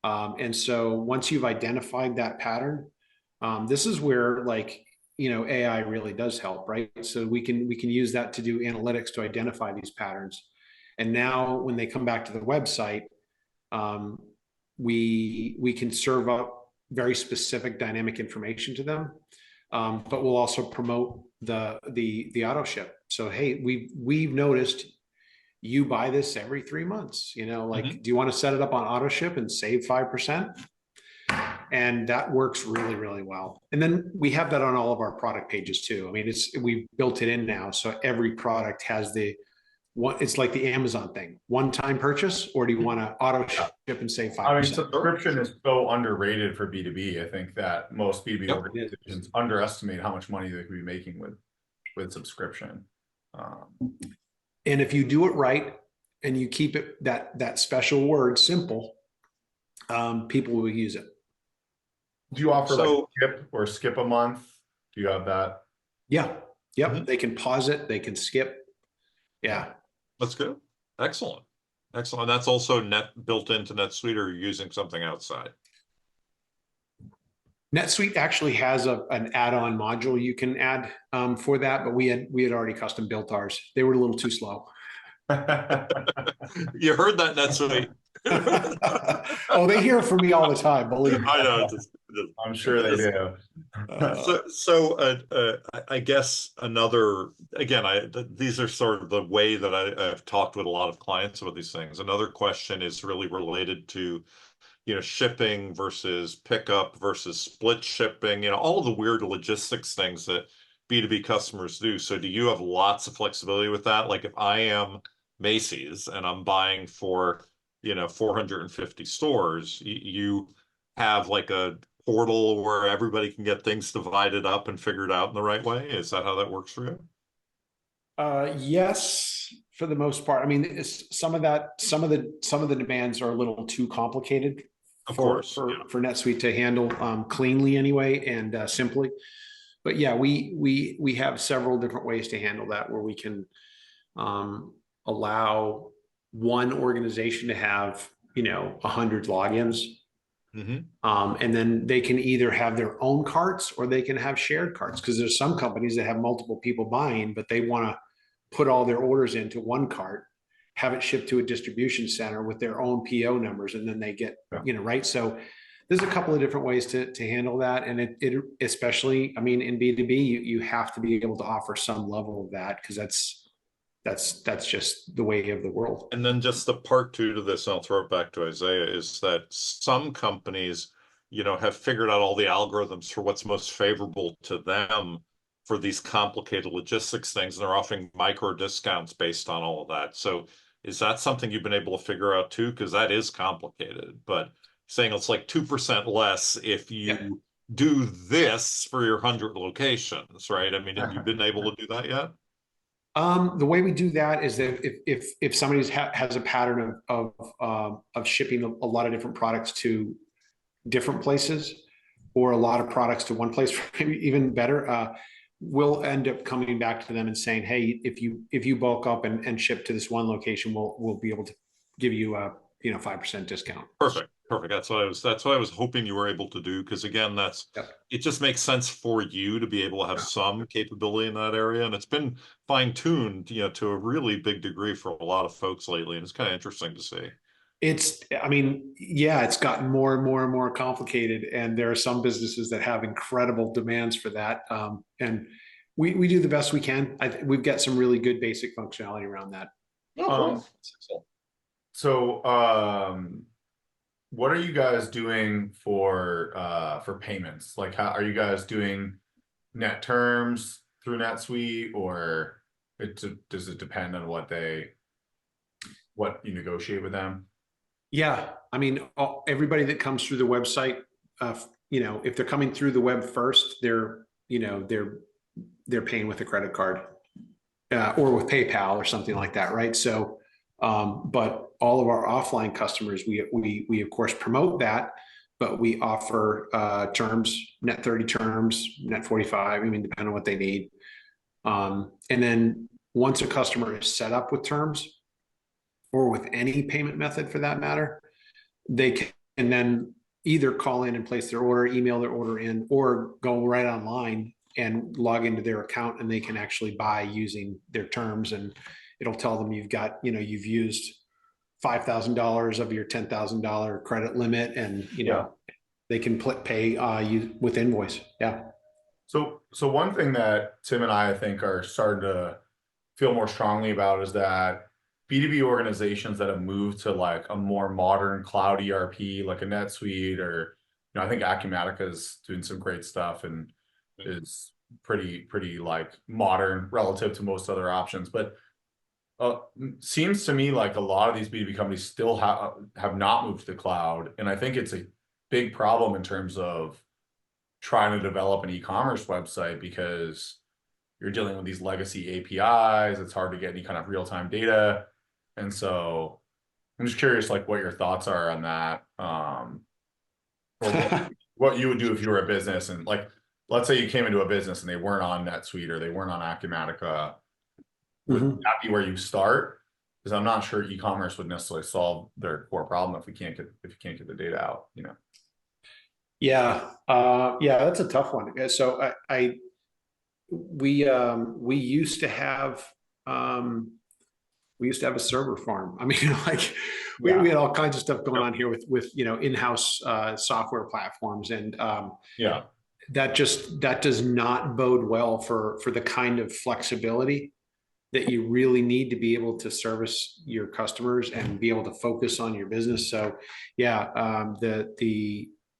And so once you've identified that pattern, this is where AI really does help, right? So we can use that to do analytics to identify these patterns. And now when they come back to the website, we can serve up very specific dynamic information to them, but we'll also promote the auto ship. So, hey, we've noticed you buy this every 3 months. Do you want to set it up on auto ship and save 5%? And that works really, really well. And then we have that on all of our product pages too. I mean, we've built it in now, so every product has it's like the Amazon thing: one-time purchase, or do you want to auto ship and save 5%? I mean, subscription is so underrated for B2B. I think that most B2B organizations underestimate how much money they could be making with subscription. And if you do it right and you keep it that special word simple, people will use it. Do you offer skip a month? Do you have that? Yeah. Yep. They can pause it. They can skip. Yeah. That's good. Excellent. Excellent. And that's also built into NetSuite, or using something outside? NetSuite actually has an add-on module you can add for that, but we had already custom built ours. They were a little too slow. You heard that, NetSuite. Oh, they hear it from me all the time, believe me. I know. I'm sure they do. I guess these are sort of the way that I've talked with a lot of clients about these things. Another question is really related to, shipping versus pickup versus split shipping, all of the weird logistics things that B2B customers do. So do you have lots of flexibility with that? Like, if I am Macy's and I'm buying for, 450 stores, you have like a portal where everybody can get things divided up and figured out in the right way. Is that how that works for you? Yes, for the most part. I mean, some of the demands are a little too complicated Of for course, yeah. for NetSuite to handle cleanly anyway and simply. But yeah, we have several different ways to handle that where we can allow one organization to have 100 logins. Mm-hmm. And then they can either have their own carts or they can have shared carts, because there's some companies that have multiple people buying, but they want to put all their orders into one cart, have it shipped to a distribution center with their own PO numbers, and then they get, right. So there's a couple of different ways to handle that. And it especially, I mean, in B2B, you have to be able to offer some level of that, because that's just the way of the world. And then just the part two to this, and I'll throw it back to Isaiah, is that some companies, have figured out all the algorithms for what's most favorable to them for these complicated logistics things, and they're offering micro discounts based on all of that. So is that something you've been able to figure out too? Because that is complicated, but saying it's like 2% less if you do this for your 100 locations, right? I mean, have you been able to do that yet? The way we do that is that if somebody has a pattern of shipping a lot of different products to different places, or a lot of products to one place, even better, we'll end up coming back to them and saying, hey, if you bulk up and ship to this one location, we'll be able to give you a 5% discount. Perfect. That's what I was hoping you were able to do. Because again, it just makes sense for you to be able to have some capability in that area. And it's been fine-tuned, to a really big degree for a lot of folks lately. And it's kind of interesting to see. It's gotten more and more and more complicated. And there are some businesses that have incredible demands for that. And we do the best we can. We've got some really good basic functionality around that. What are you guys doing for payments? Like, how are you guys doing net terms through NetSuite, or does it depend on what you negotiate with them? Yeah, I mean, everybody that comes through the website, if they're coming through the web first, they're paying with a credit card or with PayPal or something like that, right? So, but all of our offline customers, we of course promote that, but we offer terms, net 30 terms, net 45. I mean, depending on what they need. And then once a customer is set up with terms, or with any payment method for that matter, they can then either call in and place their order, email their order in, or go right online and log into their account, and they can actually buy using their terms, and it'll tell them you've used $5,000 of your $10,000 credit limit, and they can pay you with invoice. Yeah. So one thing that Tim and I think are starting to feel more strongly about is that B2B organizations that have moved to like a more modern cloud ERP, like a NetSuite, or I think Acumatica is doing some great stuff and is pretty like modern relative to most other options. But seems to me like a lot of these B2B companies still have not moved to the cloud, and I think it's a big problem in terms of trying to develop an e-commerce website, because you're dealing with these legacy APIs. It's hard to get any kind of real-time data. And so I'm just curious, like, what your thoughts are on that, or what you would do if you were a business, and like, let's say you came into a business and they weren't on NetSuite or they weren't on Acumatica. Would that be where you start? Because I'm not sure e-commerce would necessarily solve their core problem if you can't get the data out. Yeah, that's a tough one. So we used to have a server farm. I mean, like we had all kinds of stuff going on here with in-house software platforms, and that does not bode well for the kind of flexibility that you really need to be able to service your customers and be able to focus on your business. So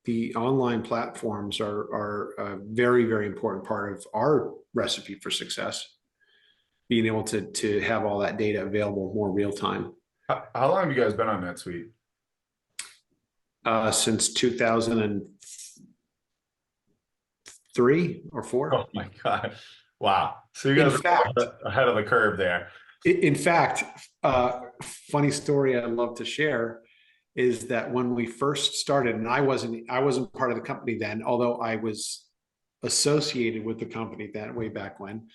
the online platforms are a very, very important part of our recipe for success. being able to have all that data available more real time. How long have you guys been on NetSuite? Since 2003 or 4. Oh my God. Wow. So you In guys fact, are ahead of the curve there. in fact, funny story I'd love to share is that when we first started, and I wasn't part of the company then, although I was associated with the company then way back when,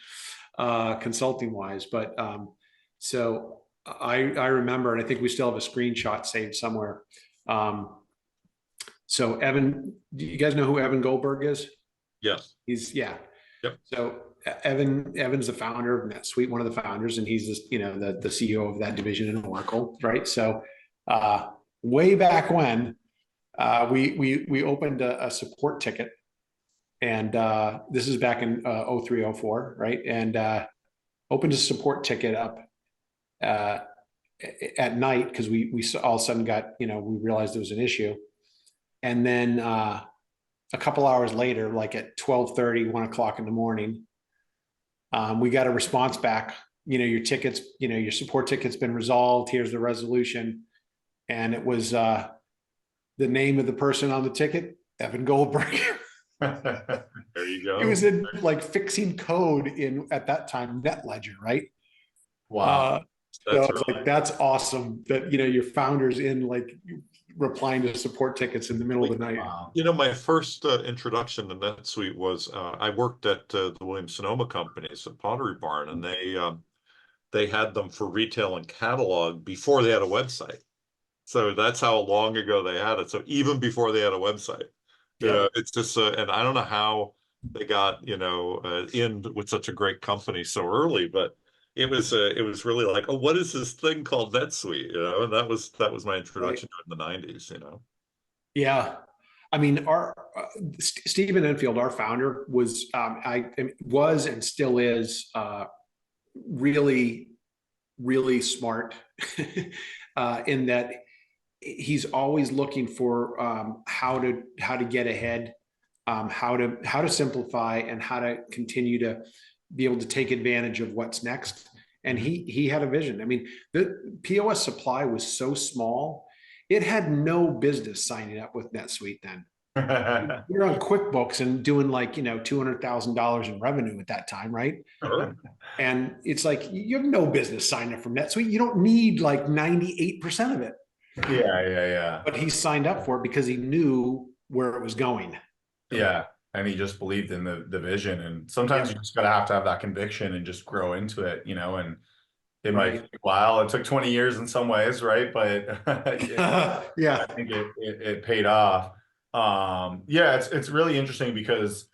consulting wise. But so I remember, and I think we still have a screenshot saved somewhere. So Evan, do you guys know who Evan Goldberg is? Yes. Yeah. Yep. So Evan's the founder of NetSuite, one of the founders, and he's just, the CEO of that division in Oracle, right? So way back when, we opened a support ticket, and this is back in 03, 04, right? And opened a support ticket up at night because we all of a sudden got, we realized there was an issue. And then a couple hours later, like at 12:30, 1 o'clock in the morning, we got a response back. Your tickets, your support ticket's been resolved. Here's the resolution. And it was the name of the person on the ticket, Evan Goldberg. There you go. It was in like fixing code in, at that time, NetLedger, right? Wow. So it's like, that's awesome that, your founder's in like replying to support tickets in the middle of the night. Wow. My first introduction to NetSuite was I worked at the Williams-Sonoma companies at Pottery Barn, and they had them for retail and catalog before they had a website. So that's how long ago they had it. So even before they had a website, it's just and I don't know how they got in with such a great company so early, but it was really like, oh, what is this thing called NetSuite? And that was my introduction to it in the 90s. Yeah. I mean, our Stephen Enfield, our founder, was and still is really, really smart in that he's always looking for how to get ahead, how to simplify, and how to continue to be able to take advantage of what's next. And he had a vision. I mean, the POS Supply was so small, it had no business signing up with NetSuite then. We're on QuickBooks and doing like, $200,000 in revenue at that time, right? Sure. And it's like, you have no business signing up from NetSuite. You don't need like 98% of it. Yeah. But he signed up for it because he knew where it was going. Yeah. And he just believed in the vision. And sometimes you just gotta have to have that conviction and just grow into it, and it might take a while. It took 20 years in some ways, right? But yeah, I think it paid off. It's really interesting because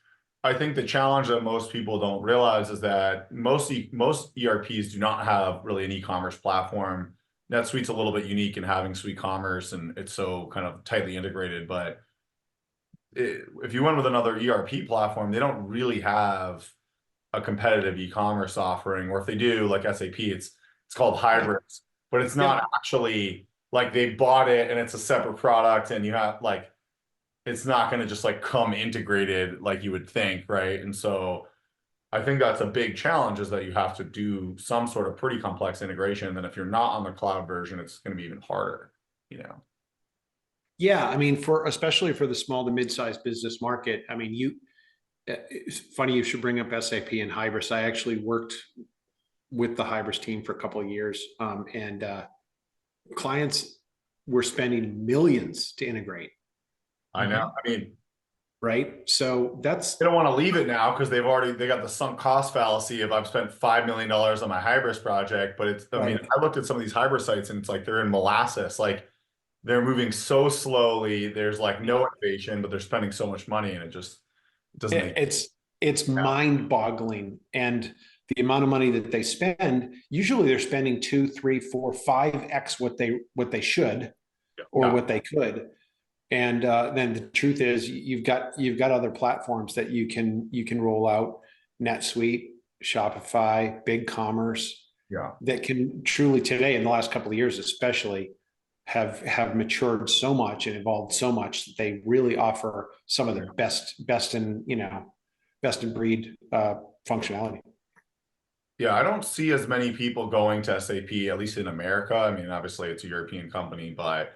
I think the challenge that most people don't realize is that most ERPs do not have really an e-commerce platform. NetSuite's a little bit unique in having SuiteCommerce, and it's so kind of tightly integrated. But if you went with another ERP platform, they don't really have a competitive e-commerce offering, or if they do, like SAP, it's called Hybrids, but it's not actually like they bought it and it's a separate product, and you have like, it's not going to just like come integrated like you would think, right? And so I think that's a big challenge, is that you have to do some sort of pretty complex integration. Then if you're not on the cloud version, it's going to be even harder, Yeah, I mean, especially for the small to mid-sized business market. I mean, it's funny you should bring up SAP and Hybris. I actually worked with the Hybris team for a couple of years, and clients were spending millions to integrate. I know. I mean, right. So they don't want to leave it now because they got the sunk cost fallacy of, I've spent $5 million on my Hybris project, but it's, I mean, I looked at some of these Hybris sites and it's like they're in molasses. Like, they're moving so slowly. There's like no innovation, but they're spending so much money, and it doesn't make it's mind-boggling. And the amount of money that they spend, usually they're spending 2, 3, 4, 5x what they should, or what they could. And then the truth is, you've got other platforms that you can roll out: NetSuite, Shopify, BigCommerce, that can truly, today, in the last couple of years especially, have matured so much and evolved so much that they really offer some of the best in breed functionality. Yeah, I don't see as many people going to SAP, at least in America. I mean, obviously it's a European company, but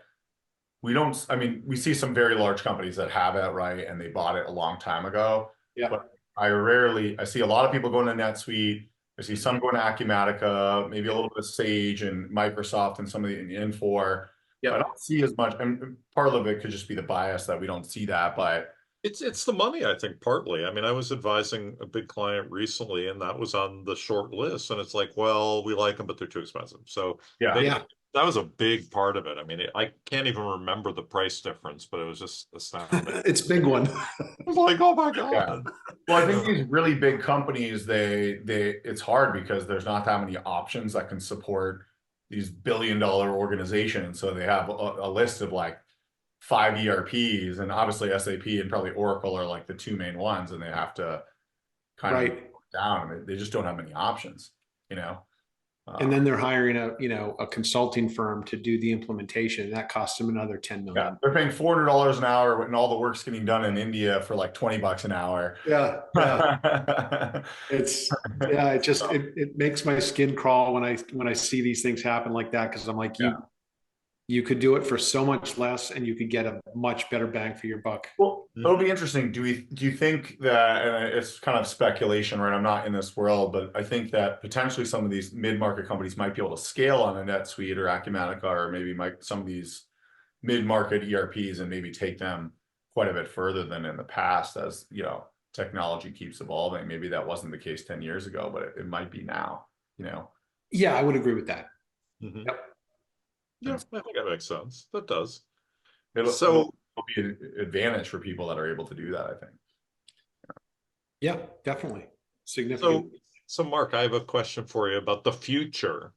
we don't, I mean, we see some very large companies that have it, right? And they bought it a long time ago. Yeah. But I see a lot of people going to NetSuite. I see some going to Acumatica, maybe a little bit of Sage and Microsoft and some of the Infor. Yeah. I don't see as much. And part of it could just be the bias that we don't see that, but It's the money, I think, partly. I mean, I was advising a big client recently, and that was on the short list. And it's like, well, we like them, but they're too expensive. So yeah. Yeah. that was a big part of it. I mean, I can't even remember the price difference, but it was just astounding. It's a big one. I was like, oh my God. Well, I think these really big companies, it's hard because there's not that many options that can support these billion-dollar organizations. So they have a list of like 5 ERPs, and obviously SAP and probably Oracle are like the two main ones, and they have to kind of Right. down. They just don't have many options, you know. And then they're hiring a consulting firm to do the implementation. That costs them another 10 yeah, million. they're paying $400 an hour, and all the work's getting done in India for like $20 an hour. Yeah. Yeah. It makes my skin crawl when I see these things happen like that, because I'm like, you could do it for so much less and you could get a much better bang for your buck. Well, it'll be interesting. Do you think that, and it's kind of speculation, right? I'm not in this world, but I think that potentially some of these mid-market companies might be able to scale on a NetSuite or Acumatica, or maybe some of these mid-market ERPs, and maybe take them quite a bit further than in the past, as you know, technology keeps evolving. Maybe that wasn't the case 10 years ago, but it might be now, you know? Yeah, I would agree with that. Mhm. Yep. Yeah, I think that makes sense. That does. It'll be an advantage for people that are able to do that, I think. Yeah, definitely. Significant. So Mark, I have a question for you about the future.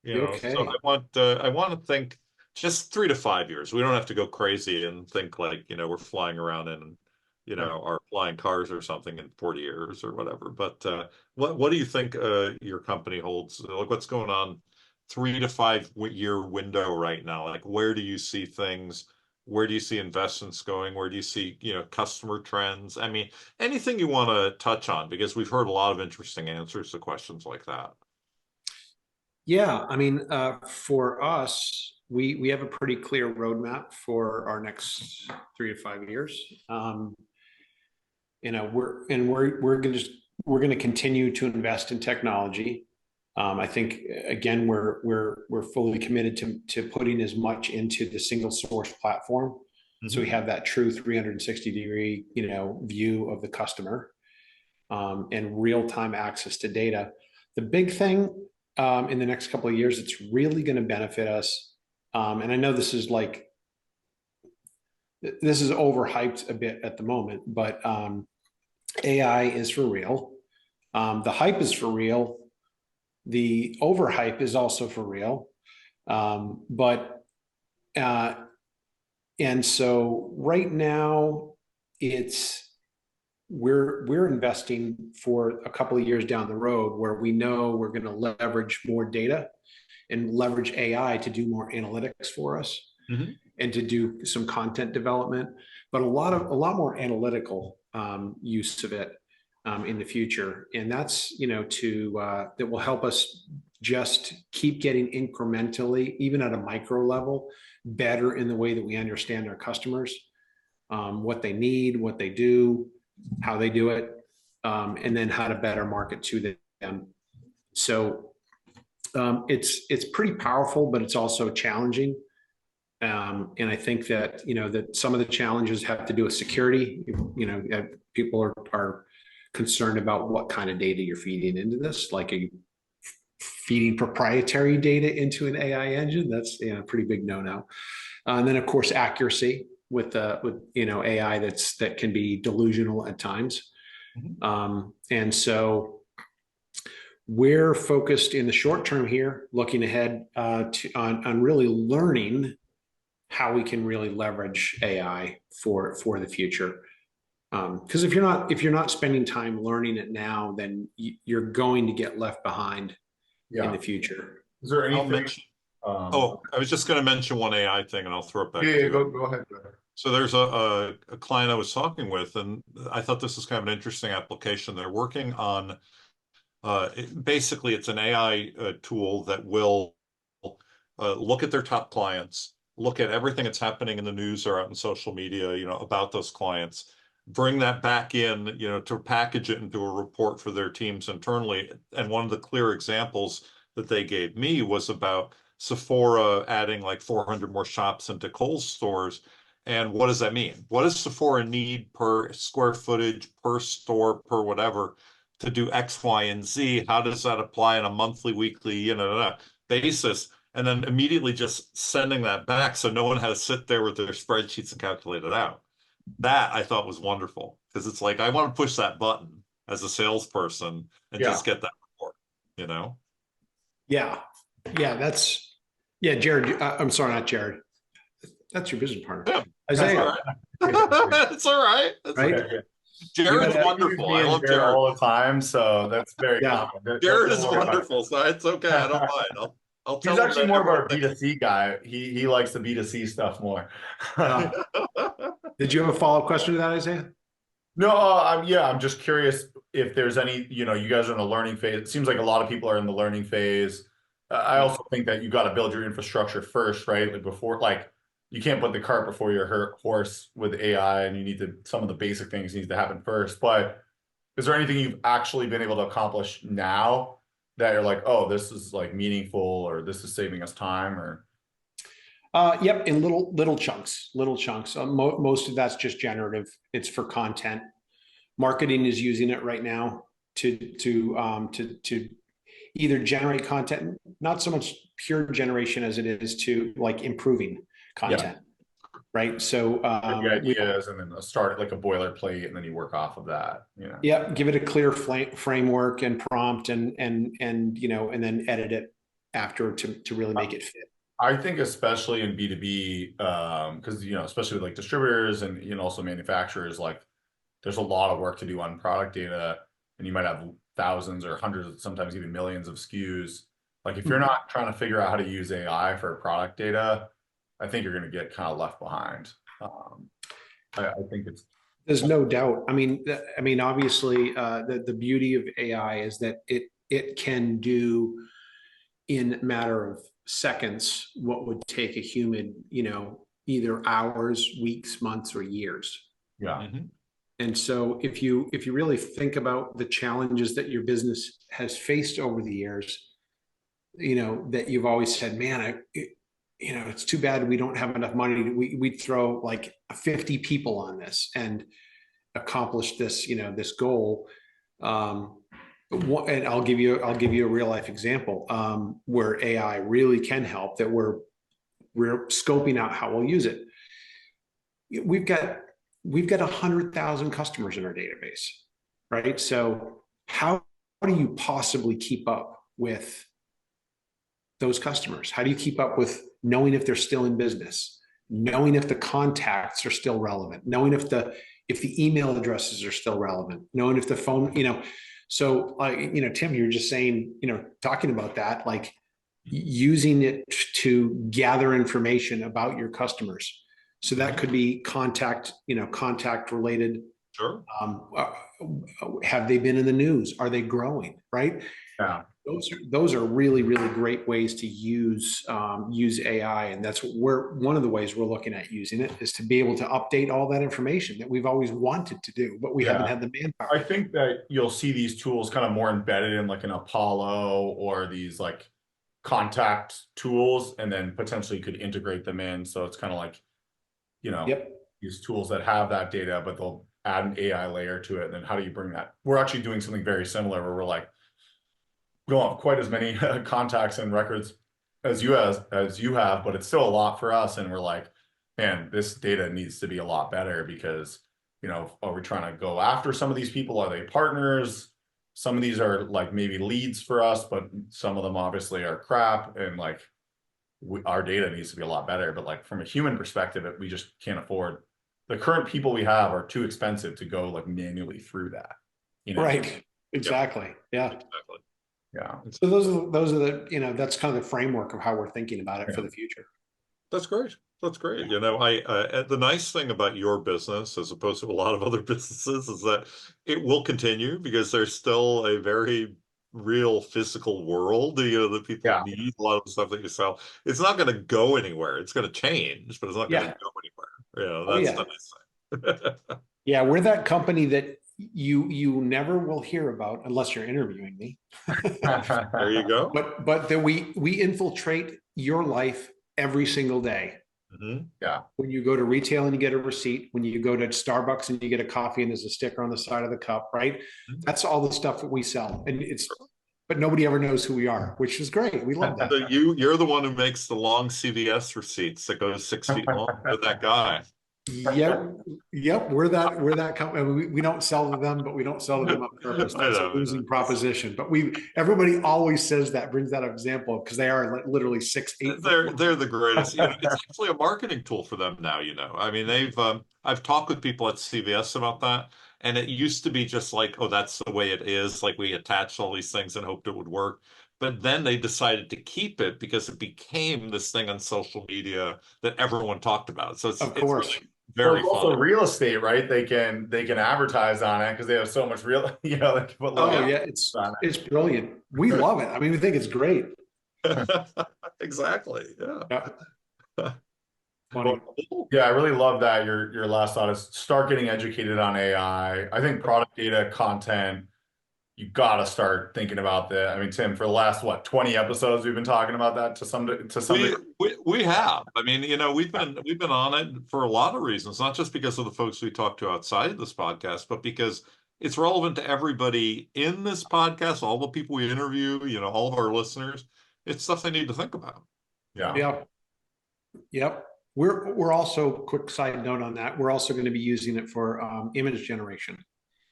You know, Okay. so I want to think just 3 to 5 years. We don't have to go crazy and think like, you know, we're flying around in, you know, our flying cars or something in 40 years or whatever. But what do you think your company holds? Like, what's going on 3 to 5 year window right now? Like, where do you see things? Where do you see investments going? Where do you see, you know, customer trends? I mean, anything you want to touch on, because we've heard a lot of interesting answers to questions like that. Yeah, I mean, for us, we have a pretty clear roadmap for our next 3 to 5 years. You know, we're going to continue to invest in technology. I think again, we're fully committed to putting as much into the single source platform, so we have that true 360-degree, you know, view of the customer, and real-time access to data. The big thing in the next couple of years that's really going to benefit us, and I know this is overhyped a bit at the moment, but AI is for real. The hype is for real. The overhype is also for real. And so right now we're investing for a couple of years down the road, where we know we're going to leverage more data and leverage AI to do more analytics for us, and to do some content development, but a lot more analytical use of it in the future. And that's, you know, that will help us just keep getting incrementally, even at a micro level, better in the way that we understand our customers, what they need, what they do, how they do it, and then how to better market to them. So it's pretty powerful, but it's also challenging. And I think that, you know, that some of the challenges have to do with security. You know, people are concerned about what kind of data you're feeding into this. Like, are you feeding proprietary data into an AI engine? That's, you know, a pretty big no-no. And then of course, accuracy with you know, AI that can be delusional at times. And so we're focused in the short term here, looking ahead on really learning how we can really leverage AI for the future. Because if you're not spending time learning it now, then you're going to get left behind in the future. Is there anything? I was just going to mention one AI thing, and I'll throw it back to you. Go ahead. So there's a client I was talking with, and I thought this was kind of an interesting application. They're working on Basically, it's an AI tool that will look at their top clients, look at everything that's happening in the news or out in social media, about those clients, bring that back in, to package it into a report for their teams internally. And one of the clear examples that they gave me was about Sephora adding like 400 more shops into Kohl's stores. And what does that mean? What does Sephora need per square footage, per store, per whatever to do X, Y, and Z? How does that apply on a monthly, weekly, basis? And then immediately just sending that back so no one had to sit there with their spreadsheets and calculate it out. That I thought was wonderful because it's like I want to push that button as a salesperson and just get that report, Yeah. Yeah, Jared, I'm sorry, not Jared. That's your business partner. Yeah, Isaiah. It's all right. That's Right? okay. Jared's wonderful. I love Jared all the time, so that's very common. Jared is wonderful, so it's okay. I don't mind. I'll tell He's him actually more of our B2C guy. He likes the B2C stuff more. Did you have a follow-up question to that, Isaiah? No, I'm just curious if there's any, you guys are in the learning phase. It seems like a lot of people are in the learning phase. I also think that you got to build your infrastructure first, right? Like before, you can't put the cart before your horse with AI, and some of the basic things need to happen first. But is there anything you've actually been able to accomplish now that you're like, oh, this is like meaningful, or this is saving us time, or? Yep, in little chunks. Most of that's just generative. It's for content. Marketing is using it right now to either generate content, not so much pure generation as it is to like improving content. Right. So the ideas and then start it like a boilerplate, and then you work off of that. Yeah, give it a clear framework and prompt, and and then edit it after to really make it fit. I think especially in B2B, because especially with like distributors and also manufacturers, like there's a lot of work to do on product data, and you might have thousands or hundreds, sometimes even millions of SKUs. Like if you're not trying to figure out how to use AI for product data, I think you're going to get kind of left behind. I think there's no doubt. I mean, obviously, the beauty of AI is that it can do in a matter of seconds what would take a human, either hours, weeks, months, or years. Yeah. Mm-hmm. And so if you really think about the challenges that your business has faced over the years, that you've always said, man, it's too bad we don't have enough money. We'd throw like 50 people on this and accomplish this, this goal. And I'll give you a real life example where AI really can help, that we're scoping out how we'll use it. We've got 100,000 customers in our database, right? So how do you possibly keep up with those customers? How do you keep up with knowing if they're still in business, knowing if the contacts are still relevant, knowing if the email addresses are still relevant, knowing if the phone, so Tim, you're just saying, talking about that, like using it to gather information about your customers. So that could be contact related. Sure. Have they been in the news? Are they growing? Right. Yeah. Those are really, really great ways to use AI, and that's one of the ways we're looking at using it, is to be able to update all that information that we've always wanted to do, but we haven't had the manpower. I think that you'll see these tools kind of more embedded in like an Apollo or these like contact tools, and then potentially could integrate them in. So it's kind of like, these tools that have that data, but they'll add an AI layer to it. And then how do you bring that? We're actually doing something very similar where we're like, we don't have quite as many contacts and records as you have, but it's still a lot for us. And we're like, man, this data needs to be a lot better, because, are we trying to go after some of these people? Are they partners? Some of these are like maybe leads for us, but some of them obviously are crap. And like our data needs to be a lot better. But like from a human perspective, we just can't afford. The current people we have are too expensive to go like manually through that. Right. Exactly. Yeah. Exactly. Yeah. So those are the, that's kind of the framework of how we're thinking about it for the future. That's great. That's great. The nice thing about your business, as opposed to a lot of other businesses, is that it will continue, because there's still a very real physical world, that people need, a lot of the stuff that you sell. It's not going to go anywhere. It's going to change, but it's not going to go anywhere. That's the nice thing. Yeah, we're that company that you never will hear about unless you're interviewing me. There you go. But that we infiltrate your life every single day. Mm-hmm. Yeah. When you go to retail and you get a receipt, when you go to Starbucks and you get a coffee and there's a sticker on the side of the cup, right? Mm-hmm. That's all the stuff that we sell. And but nobody ever knows who we are, which is great. We love that. So you're the one who makes the long CVS receipts that goes 6 feet long with that guy. Yep. We're that company. We don't sell to them, but we don't sell to them on purpose. That's a losing proposition. But everybody always says that, brings that example, because they are literally 6, 8. They're the greatest. It's actually a marketing tool for them now. I mean, I've talked with people at CVS about that, and it used to be just like, oh, that's the way it is. Like, we attached all these things and hoped it would work. But then they decided to keep it because it became this thing on social media that everyone talked about. So it's really very fun. Also real estate, right? They can advertise on it because they have so much real, they can put it's brilliant. We love it. I mean, we think it's great. Exactly. Yeah. Funny. Yeah, I really love that. Your last thought is start getting educated on AI. I think product data, content, you got to start thinking about that. I mean, Tim, for the last 20 episodes, we've been talking about that to some degree. We have. I mean, we've been on it for a lot of reasons, not just because of the folks we talk to outside of this podcast, but because it's relevant to everybody in this podcast, all the people we interview, all of our listeners. It's stuff they need to think about. Yeah. Yep. We're also, quick side note on that, we're also going to be using it for image generation.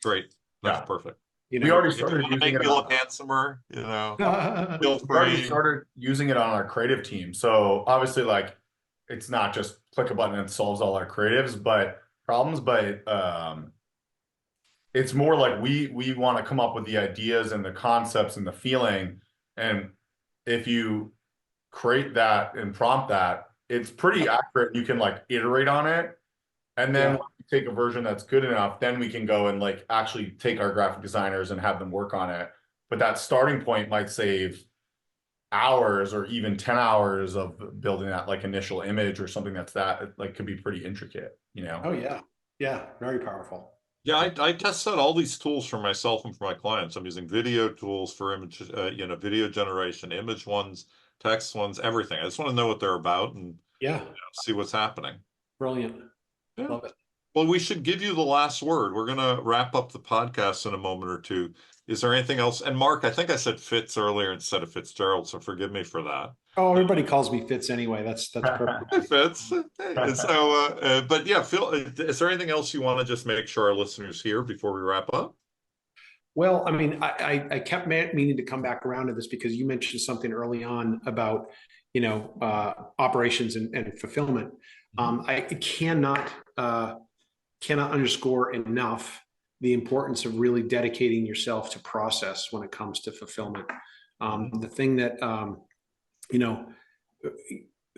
Great. That's perfect. We already started using make it. Me look handsomer, feel free. We already started using it on our creative team. So obviously, like, it's not just click a button and it solves all our problems, but it's more like we want to come up with the ideas and the concepts and the feeling. And if you create that and prompt that, it's pretty accurate. You can like iterate on it. And then when we take a version that's good enough, then we can go and like actually take our graphic designers and have them work on it. But that starting point might save hours or even 10 hours of building that like initial image or something that like could be pretty intricate, Oh yeah. Yeah. Very powerful. Yeah, I test out all these tools for myself and for my clients. I'm using video tools for image, video generation, image ones, text ones, everything. I just want to know what they're about and see what's happening. Brilliant. Yeah. Love it. Well, we should give you the last word. We're going to wrap up the podcast in a moment or two. Is there anything else? And Mark, I think I said Fitz earlier instead of Fitzgerald, so forgive me for that. Oh, everybody calls me Fitz anyway. That's perfect. Fitz. And so, but yeah, Phil, is there anything else you want to just make sure our listeners hear before we wrap up? Well, I mean, I kept meaning to come back around to this because you mentioned something early on about, operations and fulfillment. I cannot underscore enough the importance of really dedicating yourself to process when it comes to fulfillment. The thing that,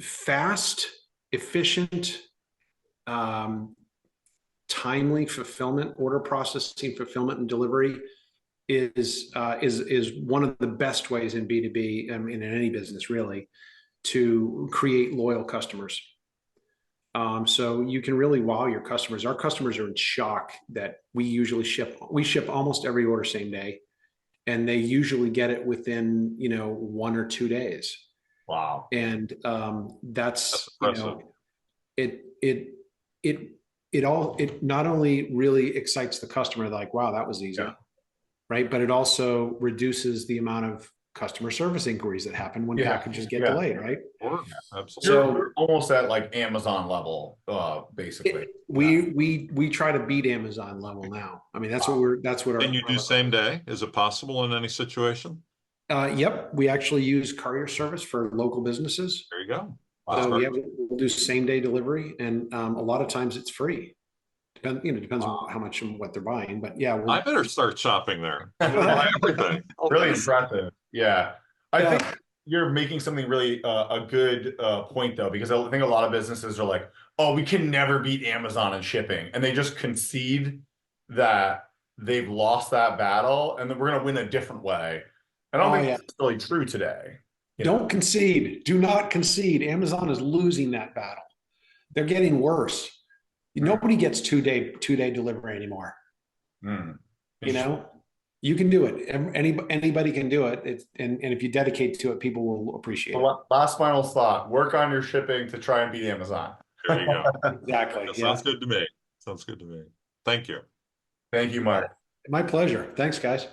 fast, efficient, timely fulfillment, order processing, fulfillment, and delivery is one of the best ways in B2B, in any business really, to create loyal customers. So you can really wow your customers. Our customers are in shock that we ship almost every order same day, and they usually get it within 1 or 2 days. Wow. And that's it not only really excites the customer, like, wow, that was easy, right? But it also reduces the amount of customer service inquiries that happen when packages get delayed, right? Absolutely. So we're almost at like Amazon level, basically. We try to beat Amazon level now. I mean, that's what Can you do same day? Is it possible in any situation? Yep. We actually use courier service for local businesses. There you go. So we'll do same day delivery, and a lot of times it's free. Depends on how much and what they're buying, but I better start shopping there. Everything. Really impressive. Yeah. I think you're making something really a good point though, because I think a lot of businesses are like, oh, we can never beat Amazon in shipping. And they just concede that they've lost that battle and then we're going to win a different way. I don't Oh, think yeah. it's really true today. You know? Don't concede. Do not concede. Amazon is losing that battle. They're getting worse. Nobody gets two-day delivery anymore. Hmm. You know, you can do it. Anybody can do it. And if you dedicate to it, people will appreciate it. Last final thought, work on your shipping to try and beat Amazon. There you go. Exactly. That Yeah. sounds good to me. Sounds good to me. Thank you. Thank you, Mark. My pleasure. Thanks, guys.